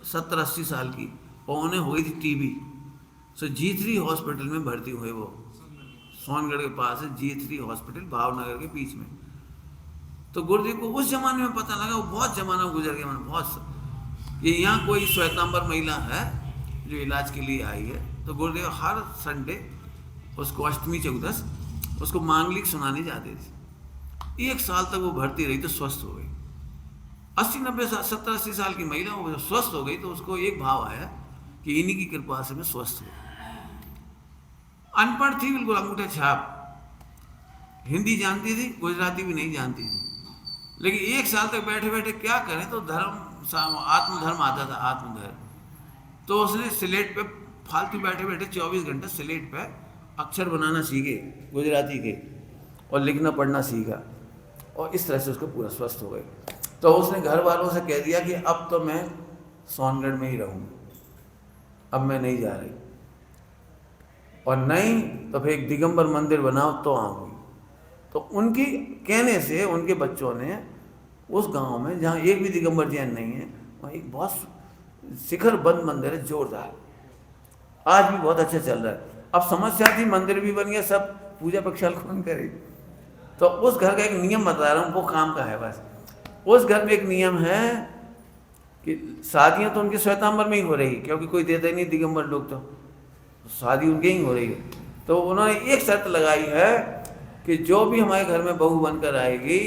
70-80 साल की, और उन्हें हो गई थी टीबी। सो G3 हॉस्पिटल में भर्ती हुए। वो सोनगढ़ के पास है G3 हॉस्पिटल, भावनगर के बीच में। तो गुरुदेव को उस जमाने में पता लगा, वो बहुत जमाना गुजर गया, मैंने बहुत, ये यहाँ कोई श्वेतांबर महिला है जो इलाज के लिए आई है। तो गुरुदेव हर संडे उसको अष्टमी चौदस उसको मांगलिक सुनाने जाते थे। 1 साल तक वो भर्ती रही तो स्वस्थ हो गई। 70-80 साल की महिला वो जब स्वस्थ हो गई तो उसको एक भाव आया कि इन्हीं की कृपा से मैं स्वस्थ हूँ। अनपढ़ थी बिल्कुल, अंगूठा छाप, हिंदी जानती थी, गुजराती भी नहीं जानती थी, लेकिन 1 साल तक बैठे बैठे क्या करें तो धर्म, आत्मधर्म आता था, आत्मधर्म। तो उसने स्लेट पे फालतू बैठे बैठे 24 घंटे स्लेट पे अक्षर बनाना सीखे गुजराती के, और लिखना पढ़ना सीखा, और इस तरह से उसको पूरा स्वस्थ हो गए। तो उसने घर वालों से कह दिया कि अब तो मैं सोनगढ़ में ही रहूँगी, अब मैं नहीं जा रही, और नहीं तो फिर एक दिगंबर मंदिर बनाओ तो आऊँगी। तो उनकी कहने से उनके बच्चों ने उस गांव में, जहाँ एक भी दिगंबर जैन नहीं है, वहाँ एक बहुत शिखर बंद मंदिर है जोरदार, आज भी बहुत अच्छा चल रहा है। अब समस्या थी, मंदिर भी बन गया, सब पूजा पक्षाल कौन करे। तो उस घर का एक नियम बता रहा हूँ, वो काम का है बस। उस घर में एक नियम है कि शादियाँ तो उनके श्वेतांबर में ही हो रही, क्योंकि कोई देता ही नहीं दिगंबर लोग, तो शादी उनके ही हो रही है। तो उन्होंने एक शर्त लगाई है कि जो भी हमारे घर में बहू बनकर आएगी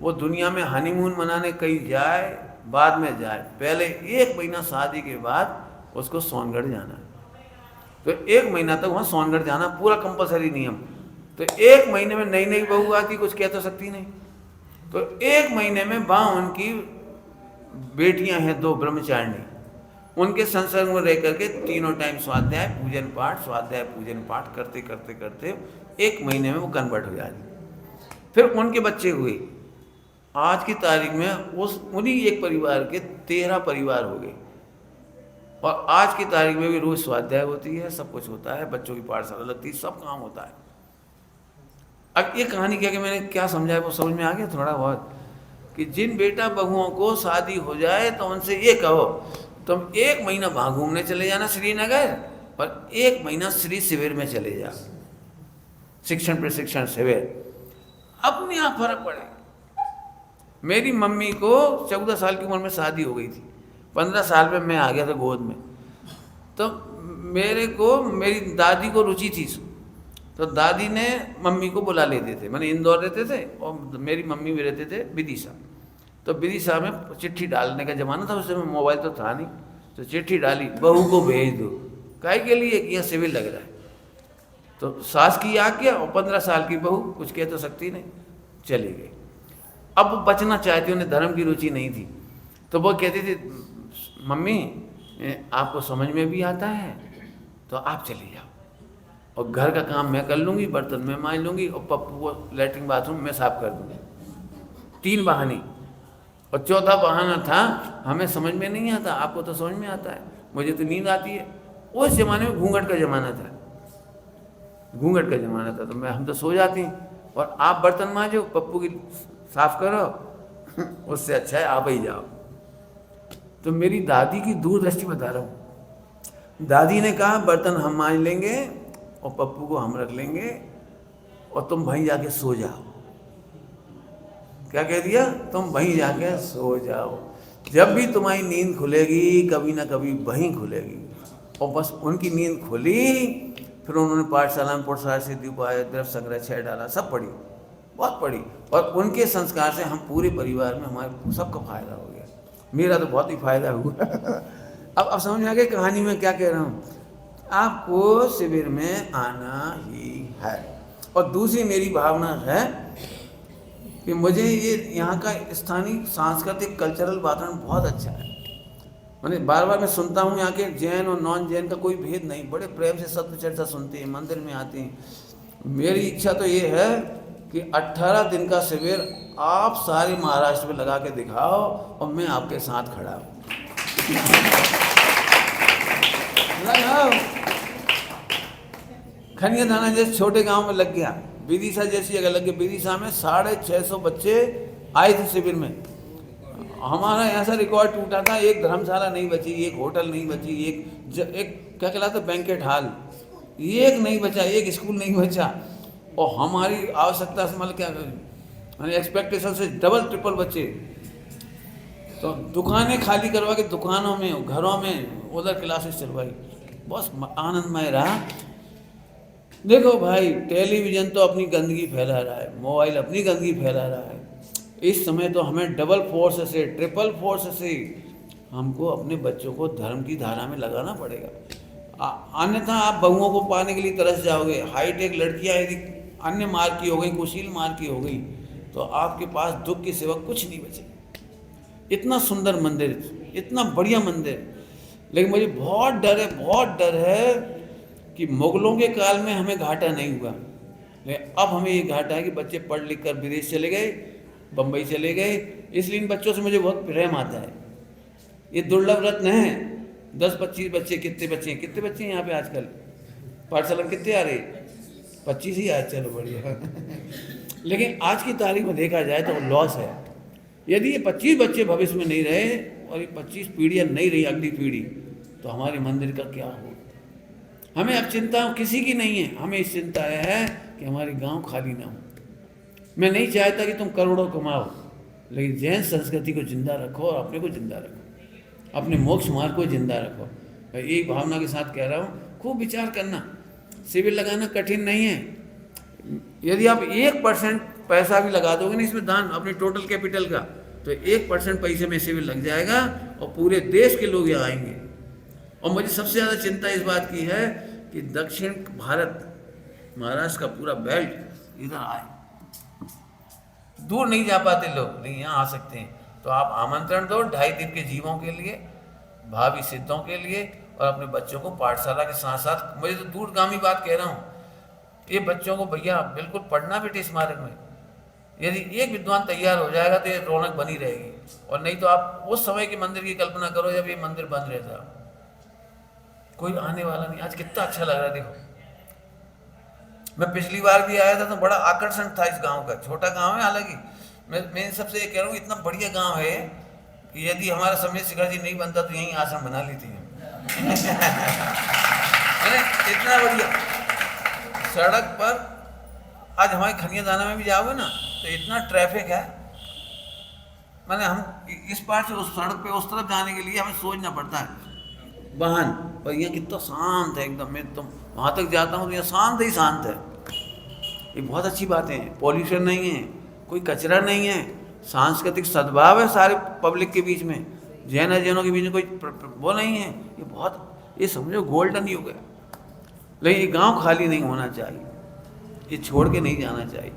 वो दुनिया में हनीमून मनाने कहीं जाए, बाद में जाए, पहले 1 महीना शादी के बाद उसको सोनगढ़ जाना है। तो 1 महीना तक वहाँ सोनगढ़ जाना पूरा कंपलसरी नियम। तो 1 महीने में नई नई बहू आती, कुछ कह तो सकती नहीं। तो 1 महीने में वहाँ उनकी बेटियां हैं 2 ब्रह्मचारिणी, उनके संसर्ग में रह करके तीनों टाइम स्वाध्याय पूजन पाठ, स्वाध्याय पूजन पाठ करते करते करते 1 महीने में वो कन्वर्ट हो जाती। फिर उनके बच्चे हुए। आज की तारीख में उन्हीं एक परिवार के 13 परिवार हो गए, और आज की तारीख में भी रोज स्वाध्याय होती है, सब कुछ होता है, बच्चों की पाठशाला लगती है, सब काम होता है। अब ये कहानी क्या कि मैंने क्या समझाया वो समझ में आ गया थोड़ा बहुत, कि जिन बेटा बहुओं को शादी हो जाए तो उनसे ये कहो तुम 1 महीना वहाँ घूमने चले जाना श्रीनगर, और 1 महीना श्री शिविर में चले जाओ, शिक्षण प्रशिक्षण शिविर, अपने आप फर्क पड़ेगा। मेरी मम्मी को 14 साल की उम्र में शादी हो गई थी, 15 साल में मैं आ गया था गोद में। तो मेरे को मेरी दादी को रुचि थी, तो दादी ने मम्मी को बुला लेते थे। मैंने इंदौर रहते थे और मेरी मम्मी भी रहते थे विदिशा। तो विदिशा में चिट्ठी डालने का ज़माना था, उस समय मोबाइल तो था नहीं, तो चिट्ठी डाली, बहू को भेज दो। काहे के लिए कि यहाँ सिविल लग रहा है। तो सास की आज्ञा, और 15 साल की बहू कुछ कह तो सकती नहीं, चली गई। अब वो बचना चाहती, उन्हें धर्म की रुचि नहीं थी। तो वो कहती थी मम्मी आपको समझ में भी आता है तो आप चली जाओ, और घर का काम मैं कर लूँगी, बर्तन मैं मांज लूँगी, और पप्पू को लैट्रिन बाथरूम मैं साफ कर दूँगी। 3 बहाने। और चौथा बहाना था हमें समझ में नहीं आता, आपको तो समझ में आता है, मुझे तो नींद आती है। उस ज़माने में घूंघट का ज़माना था, घूंघट का ज़माना था, तो हम तो सो जाती, और आप बर्तन मांजो, पप्पू की साफ करो, उससे अच्छा है आप ही जाओ। तो मेरी दादी की दूरदृष्टि बता रहा हूँ। दादी ने कहा बर्तन हम मांज लेंगे और पप्पू को हम रख लेंगे, और तुम वहीं जाके सो जाओ। क्या कह दिया? तुम वहीं जाके सो जाओ, जब भी तुम्हारी नींद खुलेगी कभी ना कभी वहीं खुलेगी। और बस उनकी नींद खुली, फिर उन्होंने पाठशाला में पुरस्कार सिद्धि उपाय द्रव्य संग्रह 6 डाला, सब पढ़ी, बहुत पढ़ी, और उनके संस्कार से हम पूरे परिवार में हमारे सबका फायदा हो गया। मेरा तो बहुत ही फायदा हुआ। अब समझ में आ गया कहानी में क्या कह रहा हूँ। आपको शिविर में आना ही है। और दूसरी मेरी भावना है कि मुझे ये यहाँ का स्थानीय सांस्कृतिक कल्चरल वातावरण बहुत अच्छा है। मैंने बार बार मैं सुनता हूँ यहाँ के जैन और नॉन जैन का कोई भेद नहीं, बड़े प्रेम से सत्य चर्चा सुनते हैं, मंदिर में आते हैं। मेरी इच्छा तो ये है कि 18 दिन का शिविर आप सारे महाराष्ट्र में लगा के दिखाओ, और मैं आपके साथ खड़ा हूँ। लगाओ। खनिया थाना जैसे छोटे गांव में लग गया, विदिशा जैसी जगह लग गई। विदिशा में 650 बच्चे आए थे शिविर में। हमारा ऐसा रिकॉर्ड टूटा था, एक धर्मशाला नहीं बची, एक होटल नहीं बची, एक क्या कहलाता बैंकेट हॉल, एक नहीं बचा, एक स्कूल नहीं बचा। और हमारी आवश्यकता से मतलब क्या, मैंने एक्सपेक्टेशन से डबल ट्रिपल बच्चे। तो दुकानें खाली करवा के दुकानों में, घरों में उधर क्लासेस चलवाई, बस आनंदमय रहा। देखो भाई, टेलीविज़न तो अपनी गंदगी फैला रहा है, मोबाइल अपनी गंदगी फैला रहा है। इस समय तो हमें डबल फोर्स से, ट्रिपल फोर्स से हमको अपने बच्चों को धर्म की धारा में लगाना पड़ेगा। अन्यथा आप बहुओं को पाने के लिए तरस जाओगे। हाईटेक लड़कियां यदि अन्य मार्ग की हो गई, कुशील मार्ग की हो गई, तो आपके पास दुख के सिवा कुछ नहीं बचे। इतना सुंदर मंदिर, इतना बढ़िया मंदिर, लेकिन मुझे बहुत डर है कि मुगलों के काल में हमें घाटा नहीं हुआ, लेकिन अब हमें ये घाटा है कि बच्चे पढ़ लिख कर विदेश चले गए, बम्बई चले गए। इसलिए इन बच्चों से मुझे बहुत प्रेम आता है। ये दुर्लभ रत्न है। 10-25 बच्चे, कितने बच्चे हैं यहाँ पे आजकल पाठशाला में? कितने आ रहे? 25 ही आए, चलो बढ़िया। लेकिन आज की तारीख में देखा जाए तो लॉस है। यदि ये 25 बच्चे भविष्य में नहीं रहे और ये 25 पीढ़ियाँ नहीं रही, अगली पीढ़ी, तो हमारे मंदिर का क्या हो? हमें अब चिंता किसी की नहीं है, हमें इस चिंता है कि हमारे गांव खाली ना हो। मैं नहीं चाहता कि तुम करोड़ों कमाओ, लेकिन जैन संस्कृति को जिंदा रखो और अपने को जिंदा रखो, अपने मोक्ष मार्ग को जिंदा रखो। मैं एक भावना के साथ कह रहा हूँ, खूब विचार करना। शिविर लगाना कठिन नहीं है। यदि आप 1% पैसा भी लगा दोगे ना इसमें दान, अपनी टोटल कैपिटल का, तो 1% पैसे में शिविर लग जाएगा और पूरे देश के लोग यहाँ आएंगे। और मुझे सबसे ज़्यादा चिंता इस बात की है कि दक्षिण भारत, महाराष्ट्र का पूरा बेल्ट इधर आए, दूर नहीं जा पाते लोग, लेकिन यहाँ आ सकते हैं। तो आप आमंत्रण दो 2.5 दिन के जीवों के लिए, भावी सिद्धों के लिए, और अपने बच्चों को पाठशाला के साथ साथ, मुझे तो दूरगामी बात कह रहा हूँ, ये बच्चों को भैया बिल्कुल पढ़ना बेटे स्मारक में। यदि एक विद्वान तैयार हो जाएगा तो ये रौनक बनी रहेगी। और नहीं तो आप उस समय के मंदिर की कल्पना करो जब ये मंदिर बंद रहता, कोई आने वाला नहीं। आज कितना अच्छा लग रहा है, देखो मैं पिछली बार भी आया था तो बड़ा आकर्षण था इस गांव का। छोटा गांव है हालांकि, मैं इन सबसे ये कह रहा हूँ, इतना बढ़िया गांव है कि यदि हमारा समय शिखर जी नहीं बनता तो यहीं आश्रम बना लेते हैं। इतना बढ़िया सड़क पर, आज हमारे खनिया दाना में भी जाओगे ना तो इतना ट्रैफिक है, मैंने हम इस पार से उस सड़क पे उस तरफ जाने के लिए हमें सोचना पड़ता है वाहन, पर यहाँ कितना शांत है एकदम। मैं तो वहाँ तक जाता हूँ तो यहाँ शांत ही शांत है। ये बहुत अच्छी बातें हैं, पॉल्यूशन नहीं है, कोई कचरा नहीं है, सांस्कृतिक सद्भाव है सारे पब्लिक के बीच में, जैनों के बीच में कोई वो नहीं है। ये बहुत, ये समझो गोल्डन युग है। लेकिन ये गांव खाली नहीं होना चाहिए, ये छोड़ के नहीं जाना चाहिए।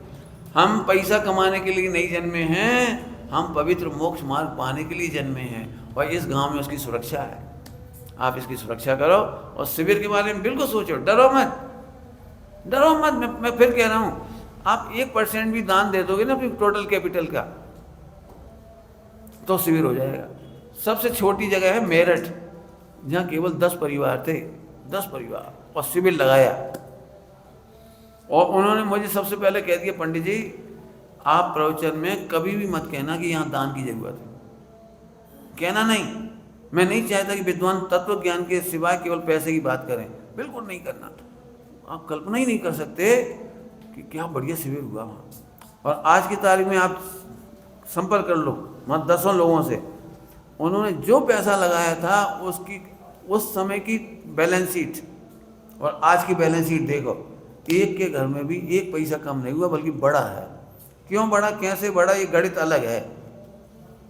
हम पैसा कमाने के लिए नहीं जन्मे हैं, हम पवित्र मोक्ष मार्ग पाने के लिए जन्मे हैं, और इस गांव में उसकी सुरक्षा है। आप इसकी सुरक्षा करो और शिविर के बारे में बिल्कुल सोचो, डरो मत, डरो मत। मैं फिर कह रहा हूँ, आप 1% भी दान दे दोगे ना अपनी टोटल कैपिटल का तो शिविर हो जाएगा। सबसे छोटी जगह है मेरठ, जहाँ केवल 10 परिवार थे, 10 परिवार, और शिविर लगाया। और उन्होंने मुझे सबसे पहले कह दिया, पंडित जी आप प्रवचन में कभी भी मत कहना कि यहाँ दान की जरूरत है, कहना नहीं। मैं नहीं चाहता कि विद्वान तत्व ज्ञान के सिवाय केवल पैसे की बात करें, बिल्कुल नहीं करना। आप कल्पना ही नहीं कर सकते कि क्या बढ़िया शिविर हुआ वहाँ। और आज की तारीख में आप संपर्क कर लो वहाँ 10 लोगों से, उन्होंने जो पैसा लगाया था उसकी उस समय की बैलेंस शीट और आज की बैलेंस शीट देखो, एक के घर में भी 1 पैसा कम नहीं हुआ, बल्कि बढ़ा है। क्यों बढ़ा, कैसे बढ़ा, ये गणित अलग है,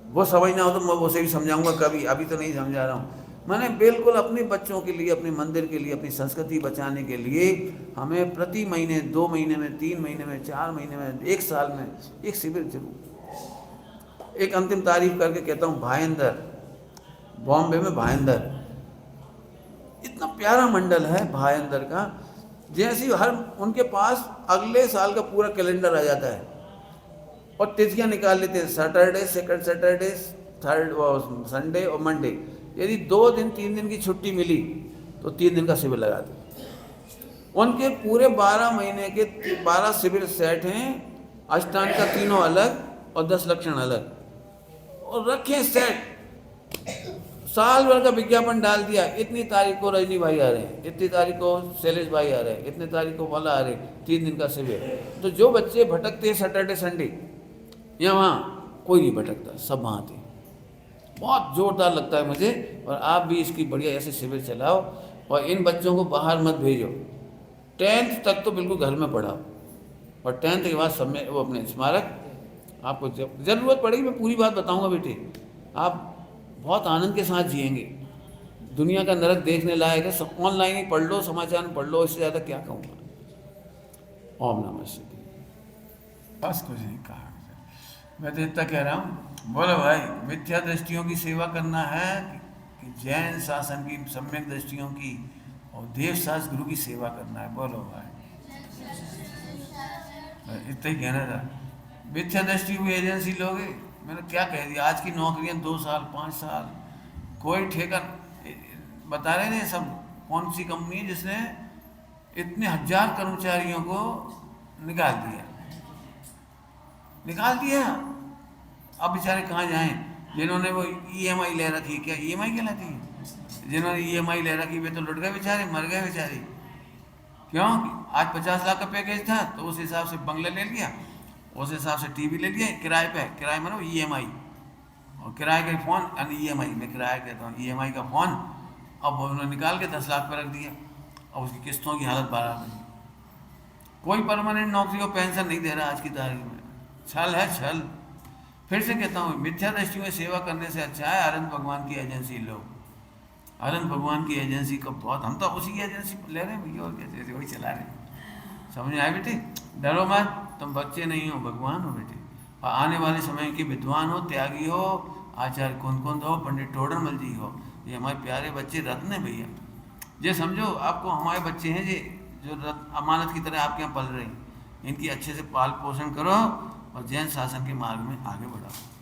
वो समझना हो तो मैं उसे भी समझाऊंगा कभी, अभी तो नहीं समझा रहा हूँ। मैंने बिल्कुल अपने बच्चों के लिए, अपने मंदिर के लिए, अपनी संस्कृति बचाने के लिए हमें प्रति महीने, 2 महीने में, 3 महीने में, 4 महीने में, 1 साल में एक शिविर जरूर। एक अंतिम तारीफ करके कहता हूँ, भाईंदर, बॉम्बे में भाईंदर, इतना प्यारा मंडल है भाईंदर का। जैसी हर उनके पास अगले साल का पूरा कैलेंडर आ जाता है और तिथियां निकाल लेते हैं, Saturday, second Saturday, third Sunday और मंडे। यदि 2 दिन 3 दिन की छुट्टी मिली तो 3 दिन का शिविर लगा दें। उनके पूरे 12 महीने के 12 शिविर सेट हैं, अष्टांग का तीनों अलग और 10 लक्षण अलग, और रखे सेट। साल भर का विज्ञापन डाल दिया, इतनी तारीख को रजनी भाई आ रहे हैं, इतनी तारीख को शैलेश भाई आ रहे हैं, इतनी तारीख को वाला आ रहे हैं, 3 दिन का शिविर। तो जो बच्चे भटकते हैं सैटरडे संडे, या वहाँ कोई नहीं भटकता, सब वहाँ आते हैं। बहुत जोरदार लगता है मुझे। और आप भी इसकी बढ़िया ऐसे शिविर चलाओ और इन बच्चों को बाहर मत भेजो। 10th तक तो बिल्कुल घर में पढ़ाओ, और 10th के बाद सब में वो अपने स्मारक, आपको जब ज़रूरत पड़ेगी मैं पूरी बात बताऊंगा बेटे, आप बहुत आनंद के साथ जिएंगे। दुनिया का नरक देखने लायक है, सब ऑनलाइन ही पढ़ लो, समाचार में पढ़ लो, इससे ज़्यादा क्या कहूँगा। ओम नमः शिवाय। बस कुछ नहीं कहा, मैं तो इतना कह रहा हूँ, बोलो भाई, मिथ्या दृष्टियों की सेवा करना है कि जैन शासन की सम्यक दृष्टियों की और देव शास्त्र गुरु की सेवा करना है? बोलो भाई, इतना ही कहना था। मिथ्या दृष्टि हुई एजेंसी लोगे, मैंने क्या कह दिया, आज की नौकरियां 2 साल 5 साल, कोई ठेका बता रहे थे सब, कौन सी कंपनी है जिसने इतने 1000 कर्मचारियों को निकाल दिया। अब बेचारे कहाँ जाएं? जिन्होंने वो EMI ले रखी, क्या EMI कहलाती है, जिन्होंने EMI ले रखी वे तो लुट गए बेचारे, मर गए बेचारे। क्यों? आज 50 लाख का पैकेज था तो उस हिसाब से बंगला ले लिया, उस हिसाब से टीवी ले लिया, किराए पे, किराए मतलब ईएमआई, और किराए का फ़ोन यानी ईएमआई, मैं किराया कहता हूँ, ईएमआई का फ़ोन, अब उन्होंने निकाल के 10 लाख पर रख दिया। अब उसकी किस्तों की हालत बारह गई। कोई परमानेंट नौकरी और पेंशन नहीं दे रहा आज की तारीख में। छल है छल। फिर से कहता हूँ, मिथ्या दृष्टि में सेवा करने से अच्छा है अनंत भगवान की एजेंसी लो। अनंत भगवान की एजेंसी का बहुत, हम तो उसी की एजेंसी ले रहे हैं भैया, और कैसे वही चला रहे हैं। समझ में आए बेटे? डरो मत, तुम बच्चे नहीं हो, भगवान हो बेटे, और आने वाले समय के विद्वान हो, त्यागी हो, आचार्य कुंद हो, पंडित टोडरमल जी हो। ये हमारे प्यारे बच्चे रत्न हैं भैया। ये समझो आपको हमारे बच्चे हैं ये, जो अमानत की तरह आपके यहाँ पल रहे हैं। इनकी अच्छे से पाल पोषण करो और जैन शासन के मार्ग में आगे बढ़ाओ।